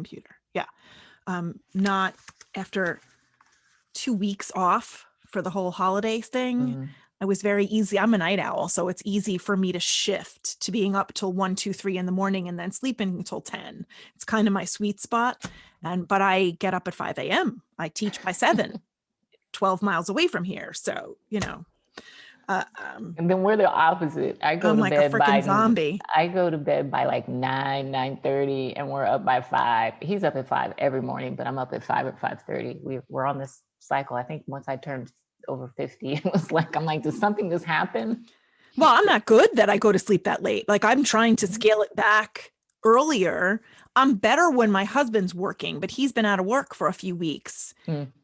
computer. Yeah. Not after 2 weeks off for the whole holiday thing. It was very easy. I'm a night owl, so it's easy for me to shift to being up till 1, 2, 3 in the morning and then sleeping until 10. It's kind of my sweet spot. But I get up at 5 a.m. I teach by 7, 12 miles away from here. So, and then we're the opposite. I go I'm to like bed a freaking zombie. I go to bed by like 9:30, and we're up by 5. He's up at 5 every morning, but I'm up at 5 or 5:30. We're on this cycle. I think once I turned over 50, it was like, I'm like, does something just happen? Well, I'm not good that I go to sleep that late. Like, I'm trying to scale it back earlier. I'm better when my husband's working, but he's been out of work for a few weeks.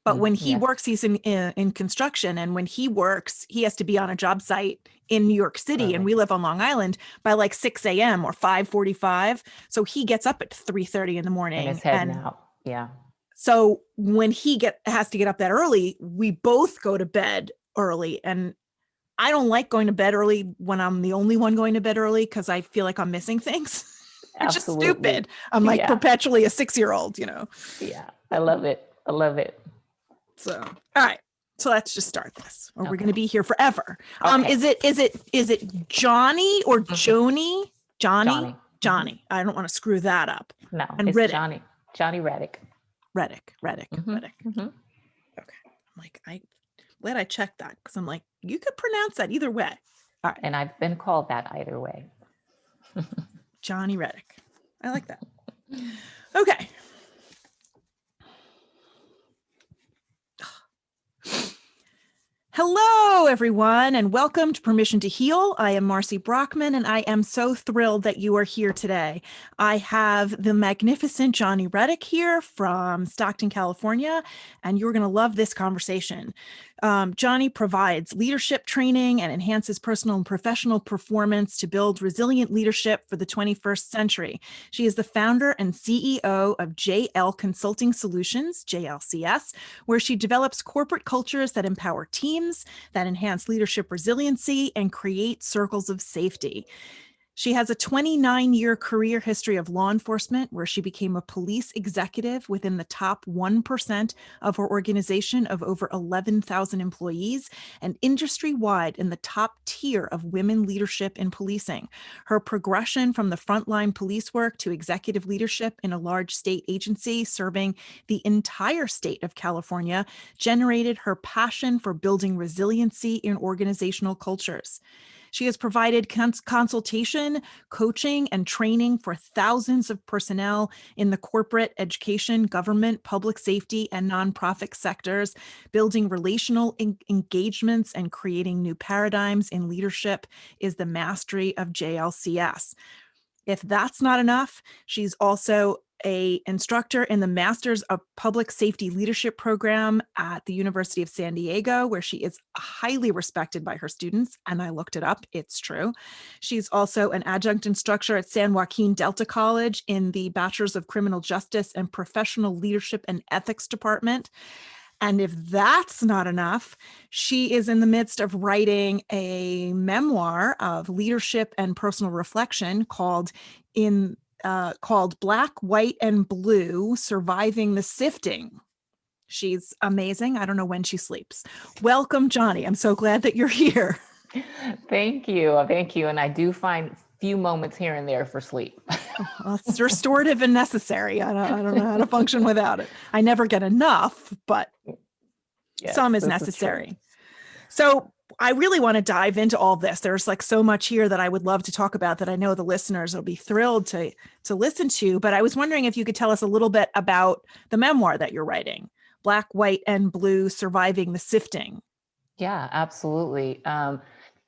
But when he works, he's in construction. And when he works, he has to be on a job site in New York City. And we live on Long Island by like 6 a.m. or 5:45. So he gets up at 3:30 in the morning. And it's heading out. Yeah. So when he has to get up that early, we both go to bed early. And I don't like going to bed early when I'm the only one going to bed early because I feel like I'm missing things. It's just stupid. I'm like perpetually a 6-year-old, Yeah, I love it. I love it. So, all right. So let's just start this, or we're going to be here forever. Okay. Is it Johnny or Joni? Johnny. I don't want to screw that up. No, and it's Redick. Jonni Redick. Redick. Okay. I'm like, glad I checked that because I'm like, you could pronounce that either way. All right. And I've been called that either way. Jonni Redick. I like that. Okay. Hello, everyone, and welcome to Permission to Heal. I am Marcy Brockman, and I am so thrilled that you are here today. I have the magnificent Jonni Redick here from Stockton, California, and you're going to love this conversation. Jonni provides leadership training and enhances personal and professional performance to build resilient leadership for the 21st century. She is the founder and CEO of JLConsulting Solutions, JLCS, where she develops corporate cultures that empower teams, that enhance leadership resiliency, and create circles of safety. She has a 29-year career history of law enforcement, where she became a police executive within the top 1% of her organization of over 11,000 employees, and industry-wide in the top tier of women leadership in policing. Her progression from the frontline police work to executive leadership in a large state agency serving the entire state of California generated her passion for building resiliency in organizational cultures. She has provided consultation, coaching, and training for thousands of personnel in the corporate, education, government, public safety, and nonprofit sectors, building relational engagements and creating new paradigms in leadership is the mastery of JLCS. If that's not enough, she's also an instructor in the Masters of Public Safety Leadership program at the University of San Diego, where she is highly respected by her students. And I looked it up. It's true. She's also an adjunct instructor at San Joaquin Delta College in the Bachelor's of Criminal Justice and Professional Leadership and Ethics department. And if that's not enough, she is in the midst of writing a memoir of leadership and personal reflection called Black, White, and Blue, Surviving the Sifting. She's amazing. I don't know when she sleeps. Welcome, Jonni. I'm so glad that you're here. Thank you. Thank you. And I do find few moments here and there for sleep. Well, it's restorative and necessary. I don't know how to function without it. I never get enough, but some is necessary. So I really want to dive into all this. There's like so much here that I would love to talk about that I know the listeners will be thrilled to listen to. But I was wondering if you could tell us a little bit about the memoir that you're writing, Black, White, and Blue, Surviving the Sifting. Yeah, absolutely.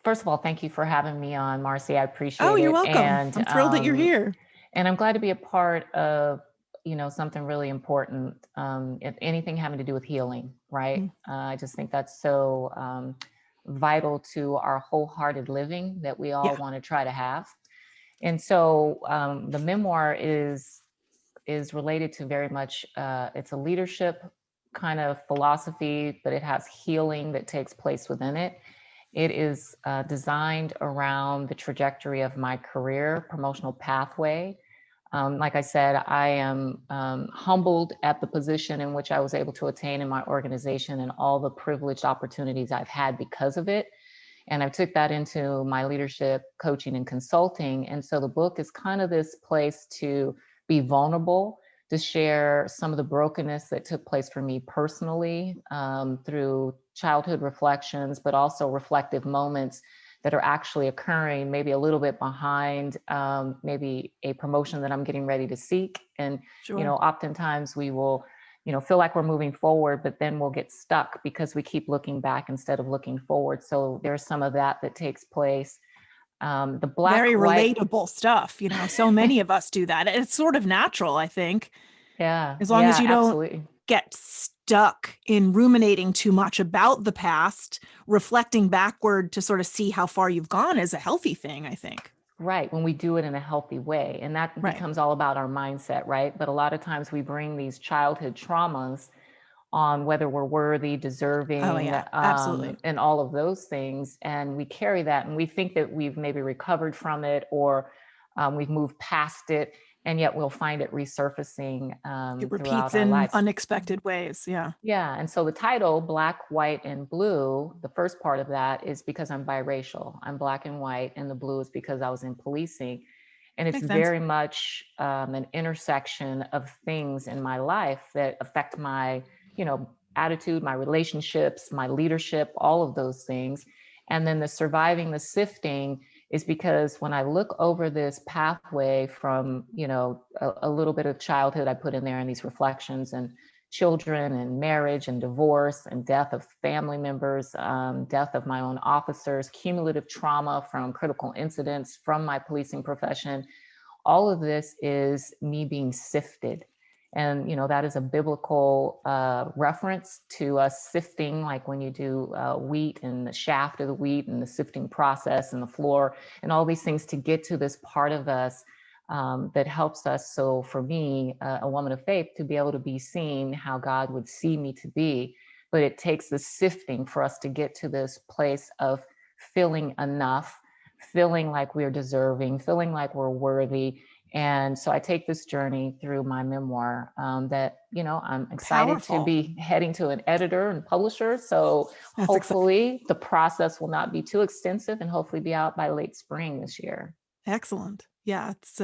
First of all, thank you for having me on, Marcy. I appreciate it. Oh, you're welcome. And I'm thrilled that you're here. And I'm glad to be a part of, something really important, if anything having to do with healing, right? Mm-hmm. I just think that's so vital to our wholehearted living that we all want to try to have. And so the memoir is related to very much, it's a leadership kind of philosophy, but it has healing that takes place within it. It is designed around the trajectory of my career, promotional pathway, Like I said, I am humbled at the position in which I was able to attain in my organization and all the privileged opportunities I've had because of it. And I took that into my leadership, coaching, and consulting. And so the book is kind of this place to be vulnerable, to share some of the brokenness that took place for me personally through childhood reflections, but also reflective moments that are actually occurring, maybe a little bit behind maybe a promotion that I'm getting ready to seek. And, Sure. oftentimes we will, feel like we're moving forward, but then we'll get stuck because we keep looking back instead of looking forward. So there's some of that takes place. The black, Very white, relatable stuff. So many of us do that. It's sort of natural, I think, yeah, as long as yeah, you don't absolutely. get stuck in ruminating too much about the past. Reflecting backward to sort of see how far you've gone is a healthy thing, I think. Right, when we do it in a healthy way. And that Right. becomes all about our mindset, right? But a lot of times we bring these childhood traumas on whether we're worthy, Oh, deserving, yeah, absolutely. and all of those things. And we carry that and we think that we've maybe recovered from it or we've moved past it. And yet we'll find it resurfacing It throughout repeats our in lives. unexpected ways. Yeah. Yeah. And so the title, Black, White, and Blue, the first part of that is because I'm biracial. I'm Black and white, and the blue is because I was in policing. And it's Makes sense. very much an intersection of things in my life that affect my, attitude, my relationships, my leadership, all of those things. And then the surviving, the sifting is because when I look over this pathway from, a little bit of childhood I put in there in these reflections and children and marriage and divorce and death of family members, death of my own officers, cumulative trauma from critical incidents from my policing profession. All of this is me being sifted. And, that is a biblical reference to us sifting, like when you do wheat and the shaft of the wheat and the sifting process and the floor and all these things to get to this part of us that helps us. So for me, a woman of faith, to be able to be seen how God would see me to be, but it takes the sifting for us to get to this place of feeling enough, feeling like we're deserving, feeling like we're worthy. And so I take this journey through my memoir that, I'm excited to Powerful. be heading to an editor and publisher. So That's exciting. hopefully the process will not be too extensive and hopefully be out by late spring this year. Excellent. Yeah, it's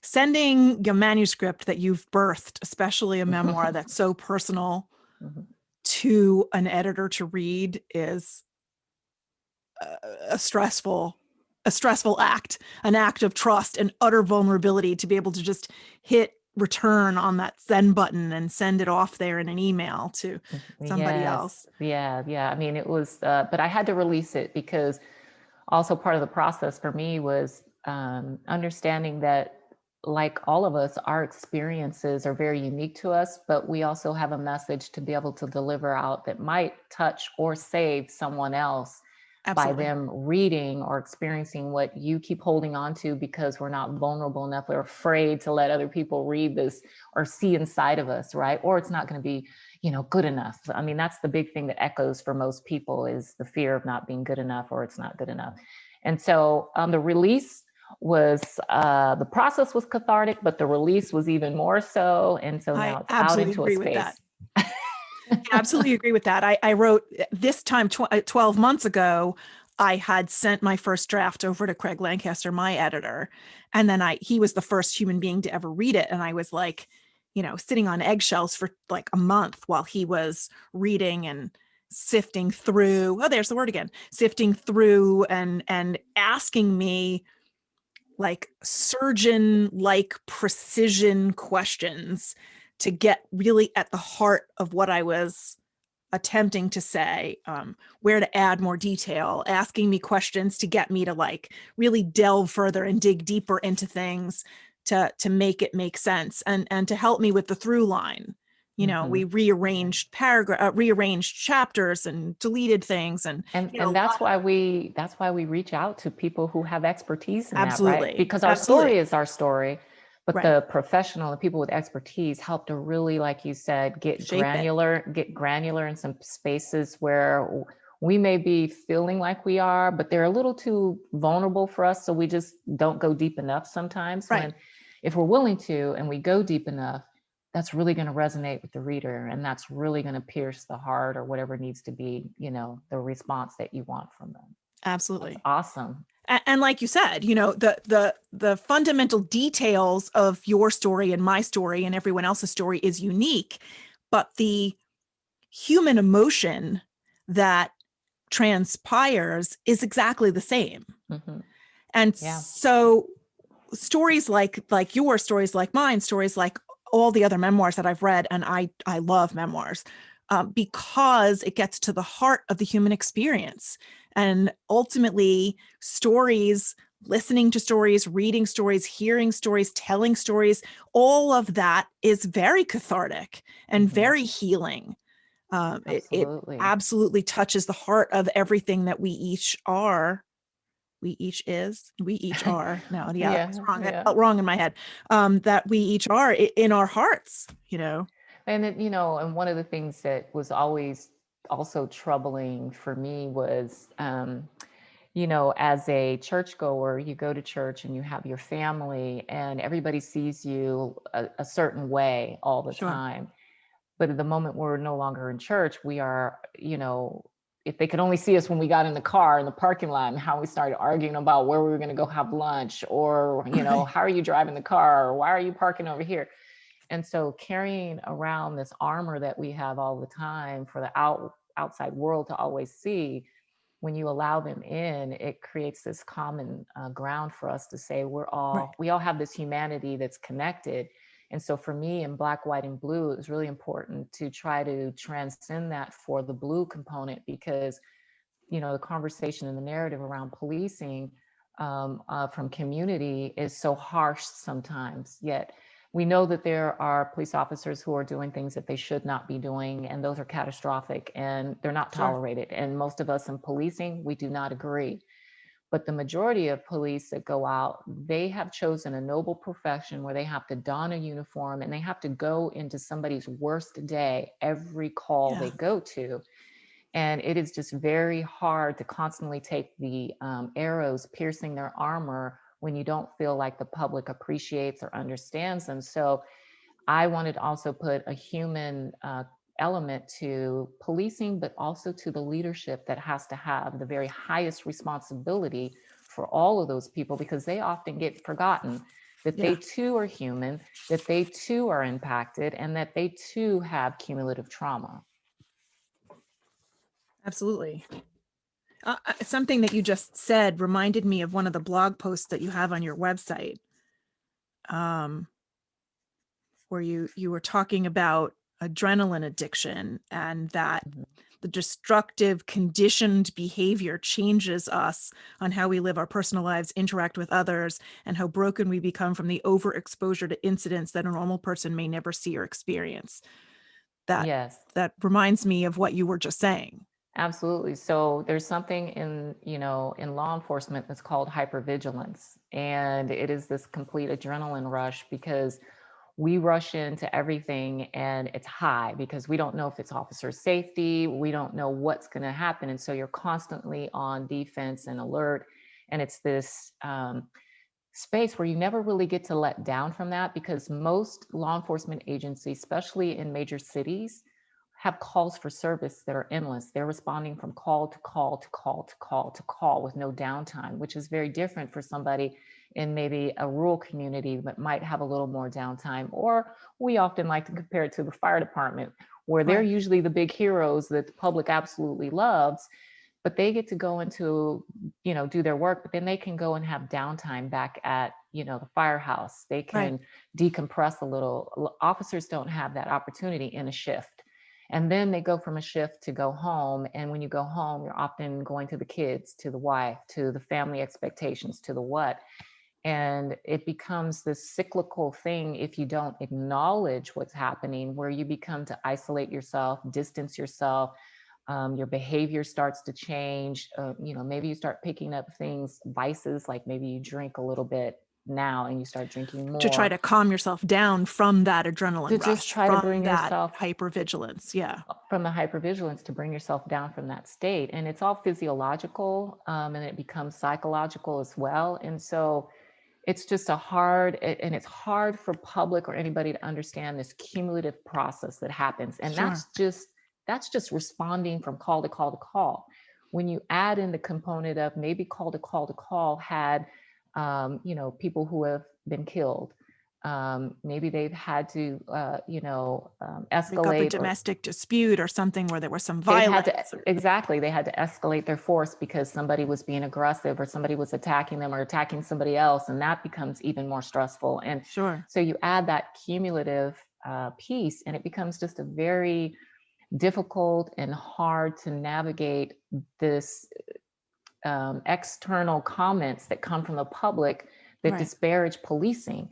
sending your manuscript that you've birthed, especially a memoir that's so personal, Mhm. to an editor to read is a stressful act, an act of trust and utter vulnerability to be able to just hit return on that send button and send it off there in an email to somebody else. Yes, yeah, yeah. I mean, it was, but I had to release it because also part of the process for me was understanding that, like all of us, our experiences are very unique to us, but we also have a message to be able to deliver out that might touch or save someone else by Absolutely. them reading or experiencing what you keep holding on to because we're not vulnerable enough. We're afraid to let other people read this or see inside of us, right? Or it's not going to be, good enough. I mean, that's the big thing that echoes for most people is the fear of not being good enough or it's not good enough. And so the release was, the process was cathartic, but the release was even more so. And so I now it's out absolutely into a agree with that. space. Absolutely agree with that. I wrote this time 12 months ago. I had sent my first draft over to Craig Lancaster, my editor, and then he was the first human being to ever read it. And I was like, sitting on eggshells for like a month while he was reading and sifting through. Oh, there's the word again. Sifting through and asking me like surgeon like precision questions to get really at the heart of what I was attempting to say, where to add more detail, asking me questions to get me to like really delve further and dig deeper into things to make it make sense and to help me with the through line. We Mhm. rearranged chapters and deleted things and a And lot. that's why we reach out to people who have expertise in that, right? Absolutely. Because our Absolutely. story is our story, but Right. the professional, the people with expertise help to really, like you said, Shape it. get granular in some spaces where we may be feeling like we are, but they're a little too vulnerable for us. So we just don't go deep enough sometimes Right. when, if we're willing to, and we go deep enough, that's really going to resonate with the reader, and that's really going to pierce the heart or whatever needs to be, the response that you want from them. That's Absolutely. awesome. And like you said, the fundamental details of your story and my story and everyone else's story is unique, but the human emotion that transpires is exactly the same. Mm-hmm. And Yeah. so stories like your stories, like mine, stories like all the other memoirs that I've read, and I love memoirs because it gets to the heart of the human experience. And ultimately, stories, listening to stories, reading stories, hearing stories, telling stories, all of that is very cathartic and Mm-hmm. very healing. It Absolutely. absolutely touches the heart of everything that we each are. We each are. No, yeah, that was Yeah. wrong. I Yeah. felt wrong in my head. That we each are in our hearts, And and one of the things that was always also troubling for me was, as a churchgoer, you go to church and you have your family, and everybody sees you a certain way all the Sure. time. But at the moment we're no longer in church, we are, if they could only see us when we got in the car in the parking lot and how we started arguing about where we were going to go have lunch, or, Right. how are you driving the car, or why are you parking over here? And so carrying around this armor that we have all the time for the outside world to always see, when you allow them in, it creates this common ground for us to say Right. we all have this humanity that's connected. And so for me in Black, White, and Blue, it was really important to try to transcend that for the blue component, because the conversation and the narrative around policing from community is so harsh sometimes. Yet we know that there are police officers who are doing things that they should not be doing, and those are catastrophic and they're not Sure. tolerated. And most of us in policing, we do not agree. But the majority of police that go out, they have chosen a noble profession where they have to don a uniform and they have to go into somebody's worst day every call Yeah. they go to. And it is just very hard to constantly take the arrows piercing their armor when you don't feel like the public appreciates or understands them. So I wanted to also put a human element to policing, but also to the leadership that has to have the very highest responsibility for all of those people, because they often get forgotten, that Yeah. they too are human, that they too are impacted, and that they too have cumulative trauma. Absolutely. Something that you just said reminded me of one of the blog posts that you have on your website, where you were talking about adrenaline addiction, and that Mhm. the destructive conditioned behavior changes us on how we live our personal lives, interact with others, and how broken we become from the overexposure to incidents that a normal person may never see or experience. That Yes. that reminds me of what you were just saying. Absolutely. So there's something in law enforcement that's called hypervigilance. And it is this complete adrenaline rush, because we rush into everything and it's high because we don't know if it's officer safety. We don't know what's going to happen. And so you're constantly on defense and alert. And it's this space where you never really get to let down from that, because most law enforcement agencies, especially in major cities, have calls for service that are endless. They're responding from call to call to call to call to call with no downtime, which is very different for somebody in maybe a rural community that might have a little more downtime. Or we often like to compare it to the fire department, where they're Right. usually the big heroes that the public absolutely loves, but they get to go into, do their work, but then they can go and have downtime back at, the firehouse. They Right. can decompress a little. Officers don't have that opportunity in a shift. And then they go from a shift to go home. And when you go home, you're often going to the kids, to the wife, to the family expectations, to the what. And it becomes this cyclical thing if you don't acknowledge what's happening, where you become to isolate yourself, distance yourself. Your behavior starts to change. Maybe you start picking up things, vices, like maybe you drink a little bit now and you start drinking To try more, to calm yourself down from that to adrenaline just rush, try to from bring that yourself hypervigilance. Yeah. from the hypervigilance, to bring yourself down from that state. And it's all physiological, and it becomes psychological as well. And so it's just and it's hard for public or anybody to understand this cumulative process that happens. And Sure. that's just responding from call to call to call. When you add in the component of maybe call to call to call had, people who have been killed. Maybe they've had to, Break up a escalate, or domestic dispute or something where there was some they've had to, violence. exactly, they had to escalate their force because somebody was being aggressive or somebody was attacking them or attacking somebody else. And that becomes even more stressful. And Sure. so you add that cumulative piece, and it becomes just a very difficult and hard to navigate this external comments that come from the public that Right. disparage policing,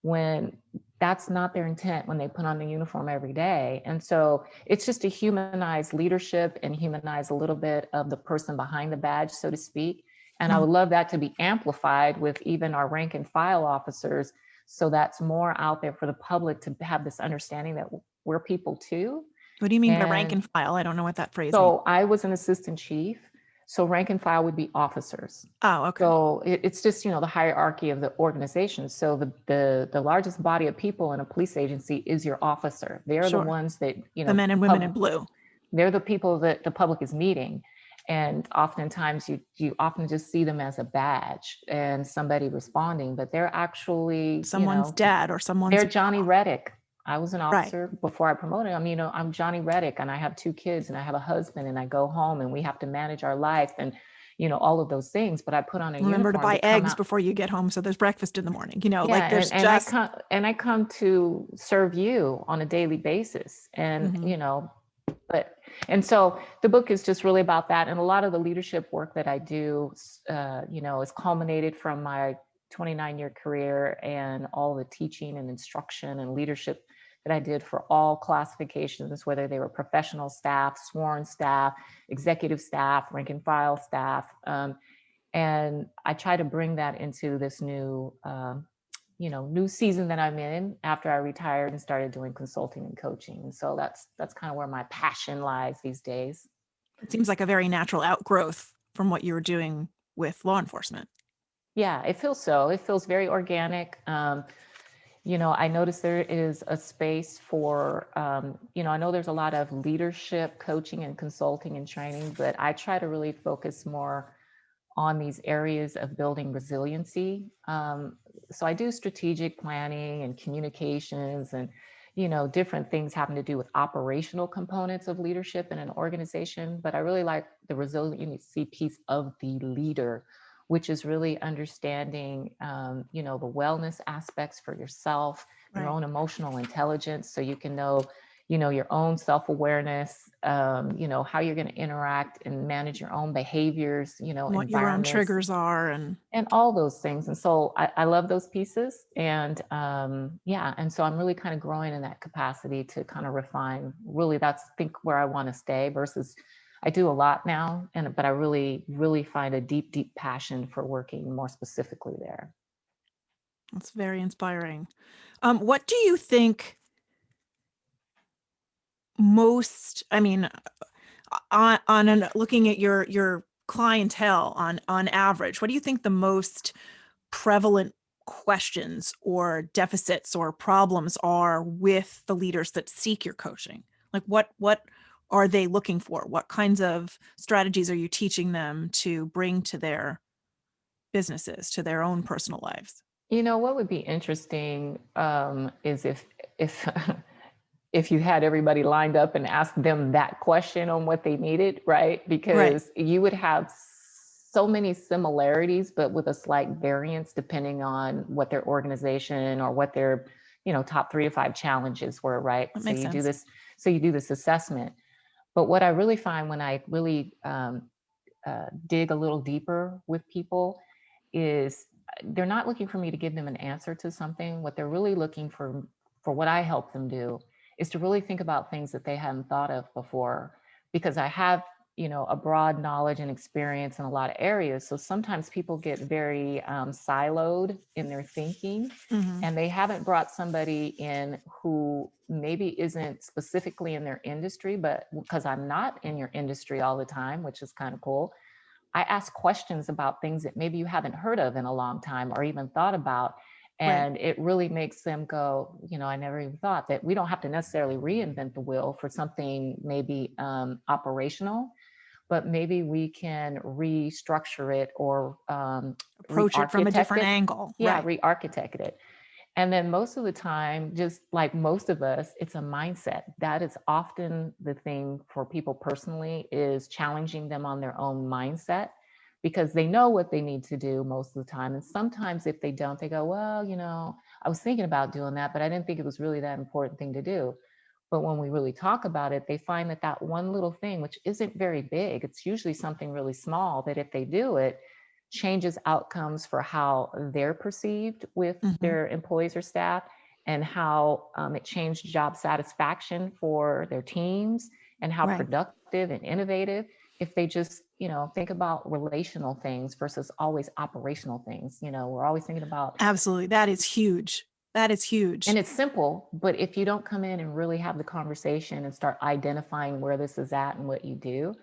when that's not their intent when they put on the uniform every day. And so it's just to humanize leadership and humanize a little bit of the person behind the badge, so to speak. And I Mhm. would love that to be amplified with even our rank and file officers. So that's more out there for the public to have this understanding that we're people too. What do you mean by rank And and file? I don't know what that phrase means. so I was an assistant chief. So rank and file would be officers. Oh, okay. So it's just, the hierarchy of the organization. So the largest body of people in a police agency is your officer. They're the Sure. ones that, The men and women in blue. they're the people that the public is meeting. And oftentimes you often just see them as a badge and somebody responding, but they're actually, Someone's dad or someone's they're Jonni Redick. I was an right. officer before I promoted. I'm Jonni Redick, and I have 2 kids, and I have a husband, and I go home, and we have to manage our life, and all of those things. But I put on a Remember to uniform buy to come eggs out. before you get home, so there's breakfast in the morning. Yeah, There's and I just come to serve you on a daily basis, and Mhm. but and so the book is just really about that, and a lot of the leadership work that I do, is culminated from my 29-year career and all the teaching and instruction and leadership that I did for all classifications, whether they were professional staff, sworn staff, executive staff, rank and file staff. And I try to bring that into this new season that I'm in after I retired and started doing consulting and coaching. And so that's kind of where my passion lies these days. It seems like a very natural outgrowth from what you were doing with law enforcement. Yeah, it feels so. It feels very organic. I notice there is a space for, I know there's a lot of leadership coaching and consulting and training, but I try to really focus more on these areas of building resiliency. So I do strategic planning and communications and, different things having to do with operational components of leadership in an organization. But I really like the resiliency piece of the leader, which is really understanding, the wellness aspects for yourself, your Right. own emotional intelligence, so you can know, your own self-awareness, how you're going to interact and manage your own behaviors, What your own environments triggers are and all those things. And so I love those pieces. And yeah, and so I'm really kind of growing in that capacity to kind of refine. Really, that's I think where I want to stay versus I do a lot now, but I really, really find a deep, deep passion for working more specifically there. That's very inspiring. What do you think most, looking at your clientele on average, what do you think the most prevalent questions or deficits or problems are with the leaders that seek your coaching? Like what are they looking for? What kinds of strategies are you teaching them to bring to their businesses, to their own personal lives? What would be interesting is if if you had everybody lined up and asked them that question on what they needed, right? Right. Because you would have so many similarities, but with a slight variance depending on what their organization or what their, top 3 to 5 challenges were, right? That makes sense. So you do this assessment. But what I really find when I really dig a little deeper with people is they're not looking for me to give them an answer to something. What they're really looking for what I help them do is to really think about things that they hadn't thought of before, because I have, a broad knowledge and experience in a lot of areas. So sometimes people get very siloed in their thinking, Mhm. and they haven't brought somebody in who maybe isn't specifically in their industry, but because I'm not in your industry all the time, which is kind of cool, I ask questions about things that maybe you haven't heard of in a long time or even thought about. Right. And it really makes them go, I never even thought that we don't have to necessarily reinvent the wheel for something maybe operational, but maybe we can restructure it or Approach it from a re-architect different it. angle. Yeah, Right. re-architect it. And then most of the time, just like most of us, it's a mindset. That is often the thing for people personally, is challenging them on their own mindset, because they know what they need to do most of the time. And sometimes if they don't, they go, well, I was thinking about doing that, but I didn't think it was really that important thing to do. But when we really talk about it, they find that that one little thing, which isn't very big, it's usually something really small, that if they do it, changes outcomes for how they're perceived with Mm-hmm. their employees or staff, and how it changed job satisfaction for their teams, and how Right. productive and innovative, if they just, think about relational things versus always operational things. We're always thinking about, Absolutely. That is huge. That is huge. and it's simple, but if you don't come in and really have the conversation and start identifying where this is at and what you do,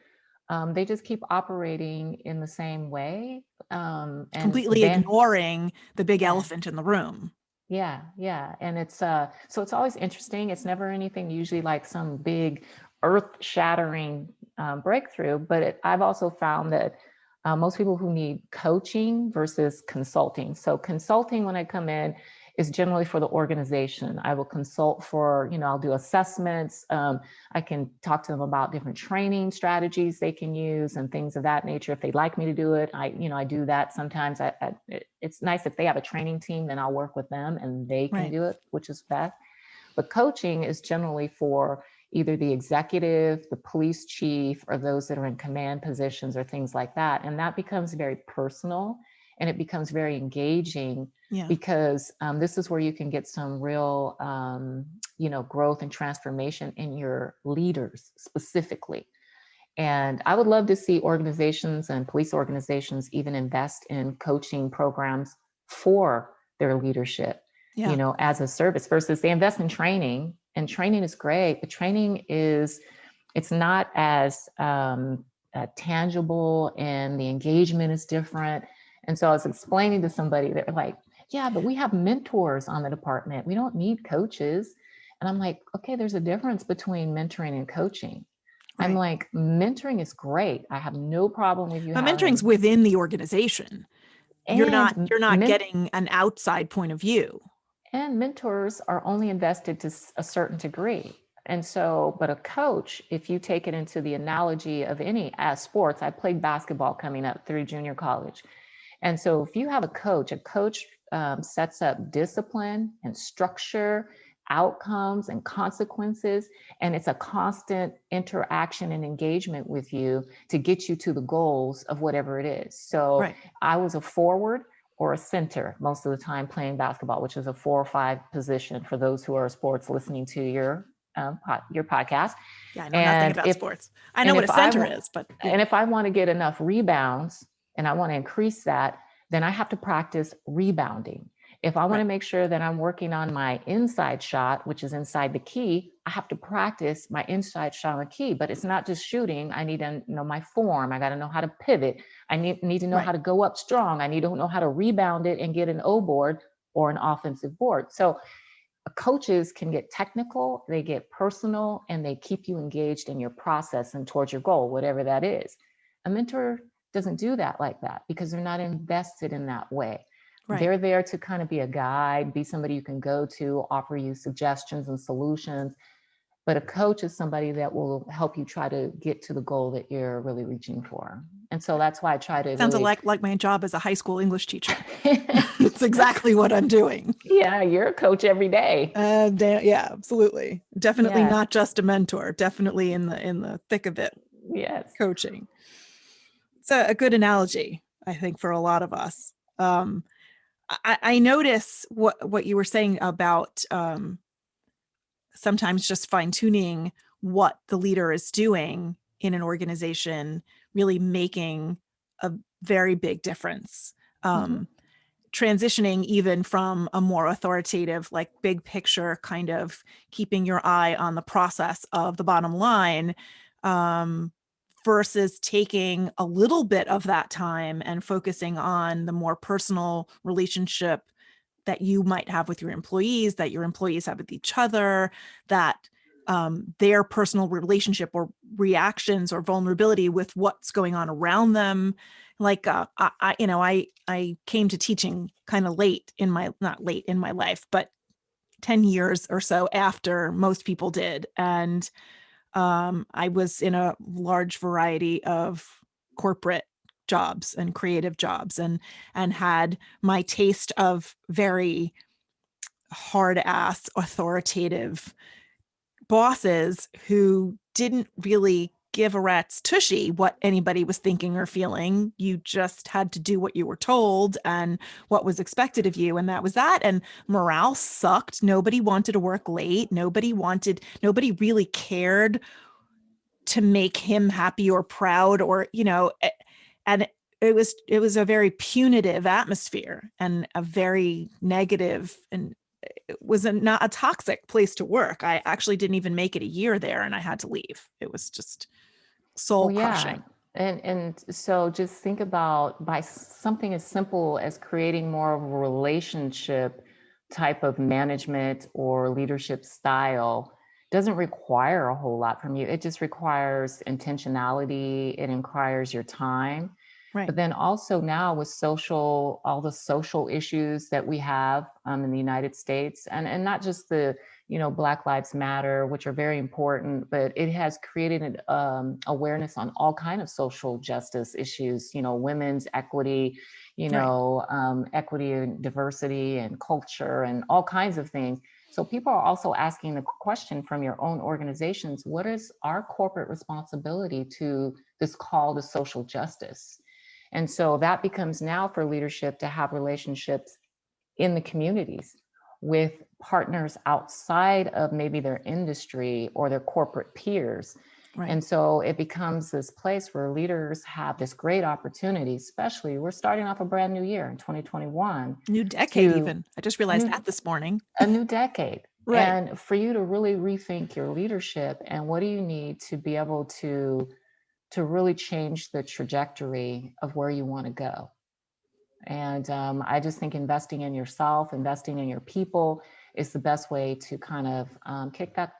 they just keep operating in the same way. And Completely then, ignoring the big yeah, elephant in the room. yeah. And it's, so it's always interesting. It's never anything usually like some big earth shattering breakthrough, but I've also found that most people who need coaching versus consulting. So consulting, when I come in, is generally for the organization. I will consult for, I'll do assessments. I can talk to them about different training strategies they can use and things of that nature. If they'd like me to do it, I do that sometimes. It's nice if they have a training team, then I'll work with them and they can Right. do it, which is best. But coaching is generally for either the executive, the police chief, or those that are in command positions or things like that. And that becomes very personal, and it becomes very engaging, Yeah. because this is where you can get some real, growth and transformation in your leaders specifically. And I would love to see organizations and police organizations even invest in coaching programs for their leadership, Yeah. as a service, versus they invest in training. And training is great, but it's not as tangible, and the engagement is different. And so I was explaining to somebody, they're like, yeah, but we have mentors on the department. We don't need coaches. And I'm like, okay, there's a difference between mentoring and coaching. I'm Right. like, mentoring is great. I have no problem with you But mentoring's having, within the organization. You're not and you're not getting an outside point of view. mentors are only invested to a certain degree. And so, but a coach, if you take it into the analogy of any as sports, I played basketball coming up through junior college. And so if you have a coach sets up discipline and structure, outcomes and consequences, and it's a constant interaction and engagement with you to get you to the goals of whatever it is. So Right. I was a forward or a center most of the time playing basketball, which is a 4 or 5 position for those who are sports listening to your podcast. Yeah, I know nothing And about if sports. I know and what a if I center want is, but yeah. and if I want to get enough rebounds and I want to increase that, then I have to practice rebounding. If I want to Right. make sure that I'm working on my inside shot, which is inside the key, I have to practice my inside shot on the key. But it's not just shooting. I need to know my form. I got to know how to pivot. I need to know Right. how to go up strong. I need to know how to rebound it and get an O board or an offensive board. So coaches can get technical, they get personal, and they keep you engaged in your process and towards your goal, whatever that is. A mentor doesn't do that like that, because they're not invested in that way. Right. They're there to kind of be a guide, be somebody you can go to, offer you suggestions and solutions. But a coach is somebody that will help you try to get to the goal that you're really reaching for. And so that's why I try to Sounds really like my job as a high school English teacher. It's exactly what I'm doing. yeah, you're a coach every day. Yeah, absolutely. Definitely Yes. not just a mentor. Definitely in the thick of it, Yes. coaching. It's a good analogy, I think, for a lot of us. I notice what you were saying about sometimes just fine tuning what the leader is doing in an organization, really making a very big difference. Mhm. Transitioning even from a more authoritative, like big picture kind of keeping your eye on the process of the bottom line, um, versus taking a little bit of that time and focusing on the more personal relationship that you might have with your employees, that your employees have with each other, that their personal relationship or reactions or vulnerability with what's going on around them. Like I came to teaching kind of not late in my life, but 10 years or so after most people did. And I was in a large variety of corporate jobs and creative jobs, and had my taste of very hard ass authoritative bosses who didn't really give a rat's tushy what anybody was thinking or feeling. You just had to do what you were told and what was expected of you. And that was that. And morale sucked. Nobody wanted to work late. Nobody really cared to make him happy or proud, or, and it was a very punitive atmosphere and a very negative, and it was not a toxic place to work. I actually didn't even make it a year there, and I had to leave. It was just soul Well, yeah. crushing. And so just think about by something as simple as creating more of a relationship type of management or leadership style doesn't require a whole lot from you. It just requires intentionality. It requires your time. Right. But then also now with all the social issues that we have in the United States, and not just the, Black Lives Matter, which are very important, but it has created an awareness on all kind of social justice issues, women's equity, equity and diversity and culture and all kinds of things. So people are also asking the question from your own organizations, what is our corporate responsibility to this call to social justice? And so that becomes now for leadership to have relationships in the communities with partners outside of maybe their industry or their corporate peers. Right. And so it becomes this place where leaders have this great opportunity, especially we're starting off a brand new year in 2021. New decade even. I just realized that this morning. A new decade. Right. And for you to really rethink your leadership and what do you need to be able to really change the trajectory of where you want to go. And I just think investing in yourself, investing in your people is the best way to kind of kick that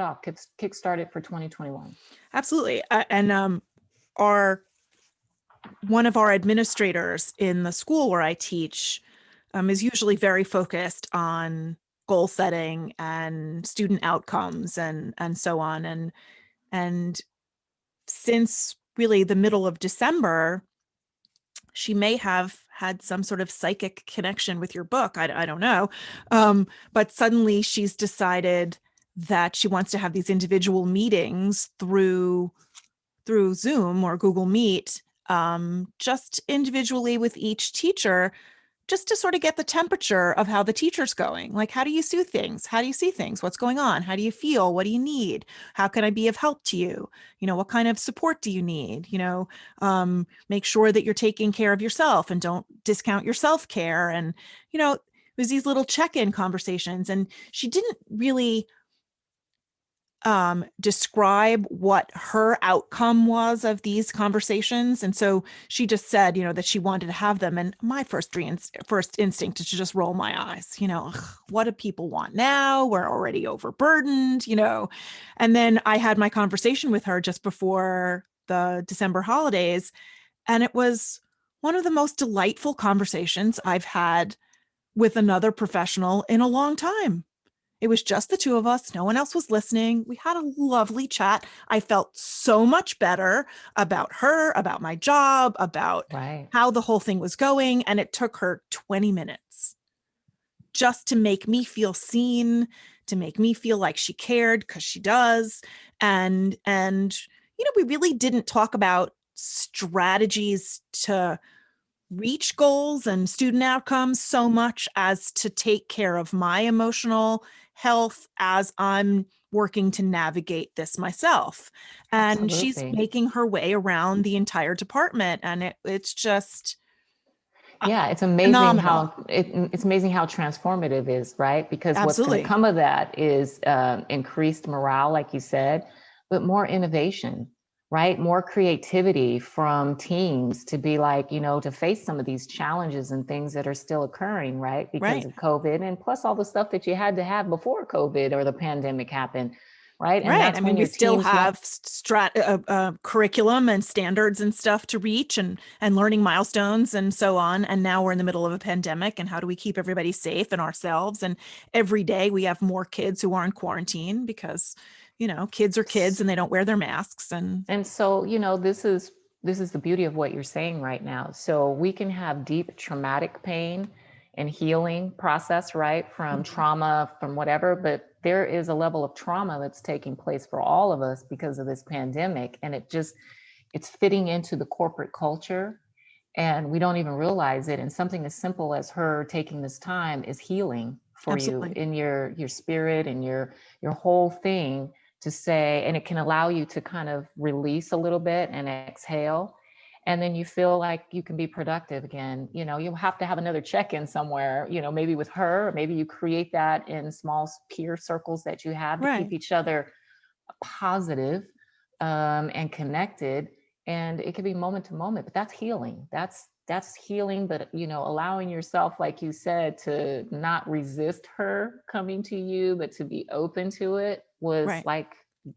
off, kickstart it for 2021. Absolutely. And one of our administrators in the school where I teach is usually very focused on goal setting and student outcomes and so on. And since really the middle of December, she may have had some sort of psychic connection with your book. I don't know. But suddenly she's decided that she wants to have these individual meetings through Zoom or Google Meet, just individually with each teacher, just to sort of get the temperature of how the teacher's going. Like, how do you see things? How do you see things? What's going on? How do you feel? What do you need? How can I be of help to you? What kind of support do you need? Make sure that you're taking care of yourself and don't discount your self-care. And, it was these little check-in conversations. And she didn't really describe what her outcome was of these conversations. And so she just said, that she wanted to have them. And my first instinct is to just roll my eyes, what do people want now? We're already overburdened, And then I had my conversation with her just before the December holidays. And it was one of the most delightful conversations I've had with another professional in a long time. It was just the two of us. No one else was listening. We had a lovely chat. I felt so much better about her, about my job, about how the whole thing was going. And it took her 20 minutes just to make me feel seen, to make me feel like she cared, because she does. And we really didn't talk about strategies to reach goals and student outcomes so much as to take care of my emotional health as I'm working to navigate this myself. And Absolutely. She's making her way around the entire department. And it's just, it's amazing phenomenal. It's amazing how transformative it is, right? Because what's going to come of that is increased morale, like you said, but more innovation. right? More creativity from teams to be like, to face some of these challenges and things that are still occurring, right? Because Right. of COVID, and plus all the stuff that you had to have before COVID or the pandemic happened, right? And Right. I that's mean, when we your still teams know. have curriculum and standards and stuff to reach, and learning milestones and so on. And now we're in the middle of a pandemic, and how do we keep everybody safe and ourselves? And every day we have more kids who are in quarantine because, kids are kids and they don't wear their masks. And so, this is the beauty of what you're saying right now. So we can have deep traumatic pain and healing process, right? From Mhm. trauma, from whatever, but there is a level of trauma that's taking place for all of us because of this pandemic. And it's fitting into the corporate culture and we don't even realize it. And something as simple as her taking this time is healing for you Absolutely. in your spirit and your whole thing, to say, and it can allow you to kind of release a little bit and exhale, and then you feel like you can be productive again. You'll have to have another check-in somewhere, maybe with her, or maybe you create that in small peer circles that you have to keep Right. each other positive, and connected. And it can be moment to moment, but that's healing. That's healing. But allowing yourself, like you said, to not resist her coming to you, but to be open to it, was Right. like,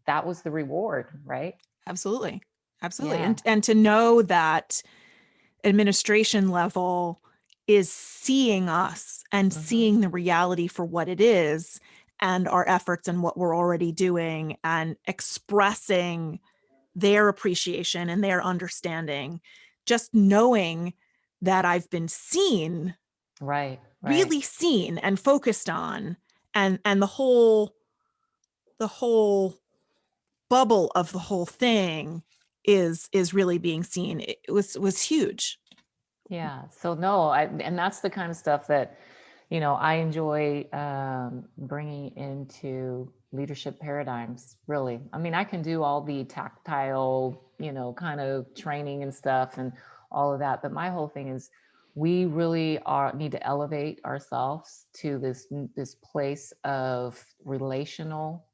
that was the reward, right? Absolutely. Absolutely. Yeah. And to know that administration level is seeing us and Hmm. seeing the reality for what it is, and our efforts and what we're already doing, and expressing their appreciation and their understanding, just knowing that I've been seen, Right. Right. really seen and focused on, and the whole bubble of the whole thing is really being seen. It was huge. Yeah. So no, and that's the kind of stuff that, I enjoy, bringing into leadership paradigms, really. I mean, I can do all the tactile, kind of training and stuff and all of that, but my whole thing is, we really need to elevate ourselves to this place of relational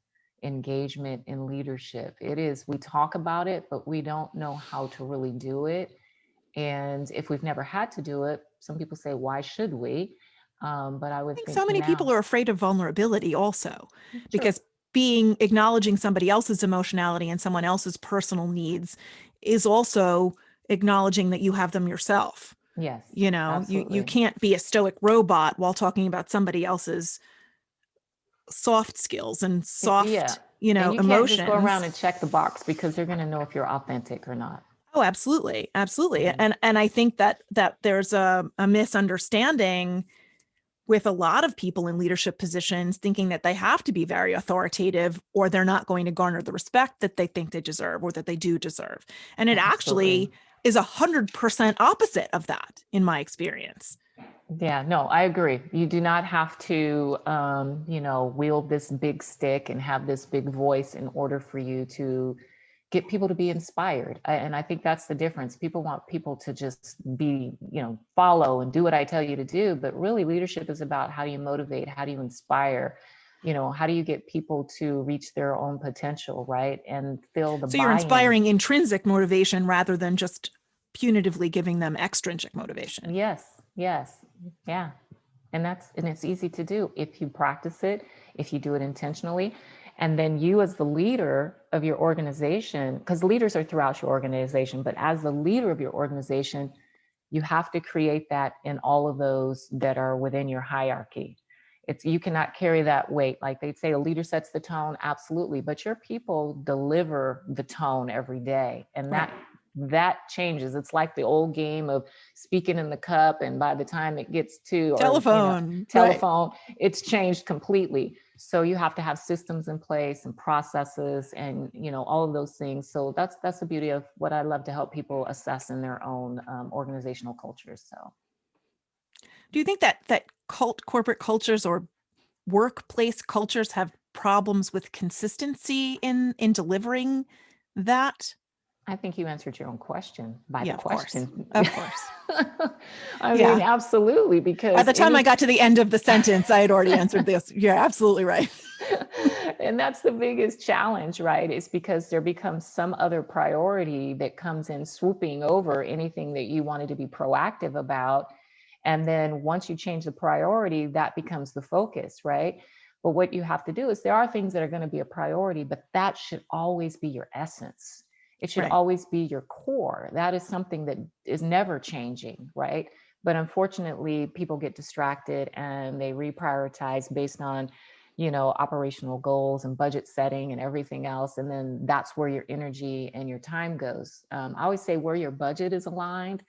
engagement in leadership. We talk about it, but we don't know how to really do it. And if we've never had to do it, some people say, why should we? But I I would think think so many people now, are afraid of vulnerability also, true. because acknowledging somebody else's emotionality and someone else's personal needs is also acknowledging that you have them yourself. Yes, You absolutely. can't be a stoic robot while talking about somebody else's soft skills and Yeah. soft, And you can't just go around emotions. and check the box, because they're going to know if you're authentic or not. Oh, absolutely. Absolutely. Mhm. And I think that there's a misunderstanding with a lot of people in leadership positions, thinking that they have to be very authoritative or they're not going to garner the respect that they think they deserve or that they do deserve. And it Absolutely. actually is 100% opposite of that in my experience. Yeah, no, I agree. You do not have to, wield this big stick and have this big voice in order for you to get people to be inspired. And I think that's the difference. People want people to just be, follow and do what I tell you to do. But really, leadership is about, how do you motivate? How do you inspire? How do you get people to reach their own potential, right? And feel the So you're buy-in. inspiring intrinsic motivation rather than just punitively giving them extrinsic motivation. Yes, yes, yeah. And it's easy to do if you practice it, if you do it intentionally. And then you, as the leader of your organization, because leaders are throughout your organization, but as the leader of your organization, you have to create that in all of those that are within your hierarchy. You cannot carry that weight. Like they say, a leader sets the tone, absolutely, but your people deliver the tone every day. And Right. that changes. It's like the old game of speaking in the cup, and by the time it gets to, or Telephone. Right. telephone, it's changed completely. So you have to have systems in place and processes, and all of those things. So that's the beauty of what I love to help people assess in their own, organizational cultures. So Do you think that corporate cultures or workplace cultures have problems with consistency in delivering that? I think you answered your own question by the Yeah, of course. question. Of course. I mean, Yeah. absolutely, At because the time I got to the end of the sentence, I had already answered this. You're absolutely right. and that's the biggest challenge, right? It's because there becomes some other priority that comes in swooping over anything that you wanted to be proactive about. And then once you change the priority, that becomes the focus, right? But what you have to do is there are things that are going to be a priority, but that should always be your essence. It should Right. always be your core. That is something that is never changing, right? But unfortunately, people get distracted and they reprioritize based on, operational goals and budget setting and everything else. And then that's where your energy and your time goes. I always say where your budget is aligned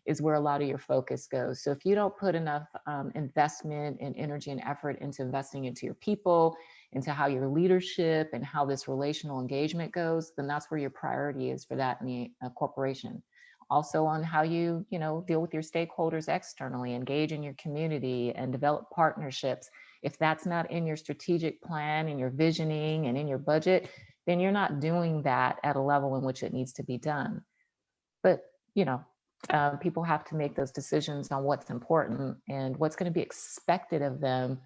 is where a lot of your focus goes. So if you don't put enough investment and energy and effort into investing into your people, into how your leadership and how this relational engagement goes, then that's where your priority is for that in the corporation. Also on how you deal with your stakeholders externally, engage in your community and develop partnerships. If that's not in your strategic plan and your visioning and in your budget, then you're not doing that at a level in which it needs to be done. But, people have to make those decisions on what's important and what's going to be expected of them,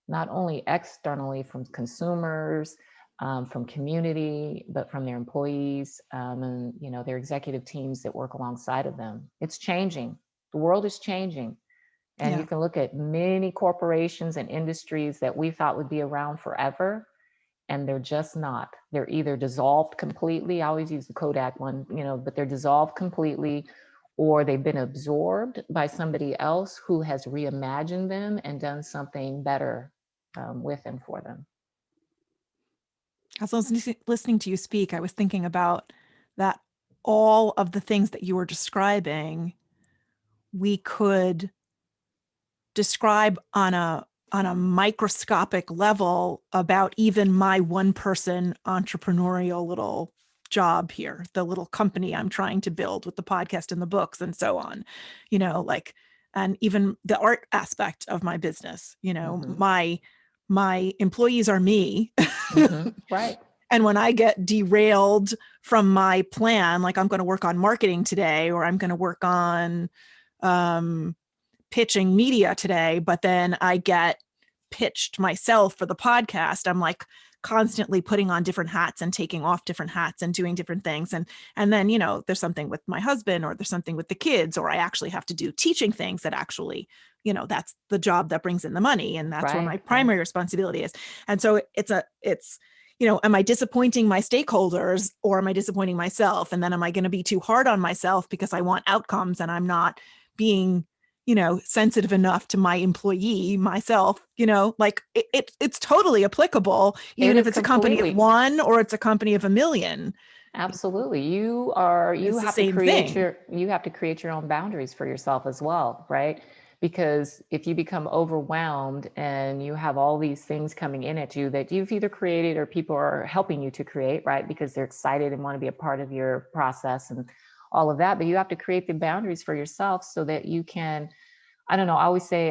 not only externally from consumers, from community, but from their employees, and their executive teams that work alongside of them. It's changing. The world is changing. And you Yeah. can look at many corporations and industries that we thought would be around forever, and they're just not. They're either dissolved completely. I always use the Kodak one, but they're dissolved completely, or they've been absorbed by somebody else who has reimagined them and done something better with and for them. As I was listening to you speak, I was thinking about that all of the things that you were describing, we could describe on a microscopic level about even my one person entrepreneurial little job here, the little company I'm trying to build with the podcast and the books and so on, and even the art aspect of my business, Mm-hmm. my employees are me. Mm-hmm. Right. And when I get derailed from my plan, like I'm going to work on marketing today, or I'm going to work on pitching media today, but then I get pitched myself for the podcast, I'm like constantly putting on different hats and taking off different hats and doing different things. And then, there's something with my husband, or there's something with the kids, or I actually have to do teaching things that actually, that's the job that brings in the money. And that's where my Right. primary responsibility is. And so it's, am I disappointing my stakeholders, or am I disappointing myself? And then am I going to be too hard on myself because I want outcomes and I'm not being, sensitive enough to my employee, myself, it's totally applicable, It even if is it's a company of completely. one or it's a company of a million. Absolutely. You It's the have to same create thing. your own boundaries for yourself as well, right? Because if you become overwhelmed and you have all these things coming in at you that you've either created or people are helping you to create, right? Because they're excited and want to be a part of your process and all of that, but you have to create the boundaries for yourself so that you can, I don't know, I always say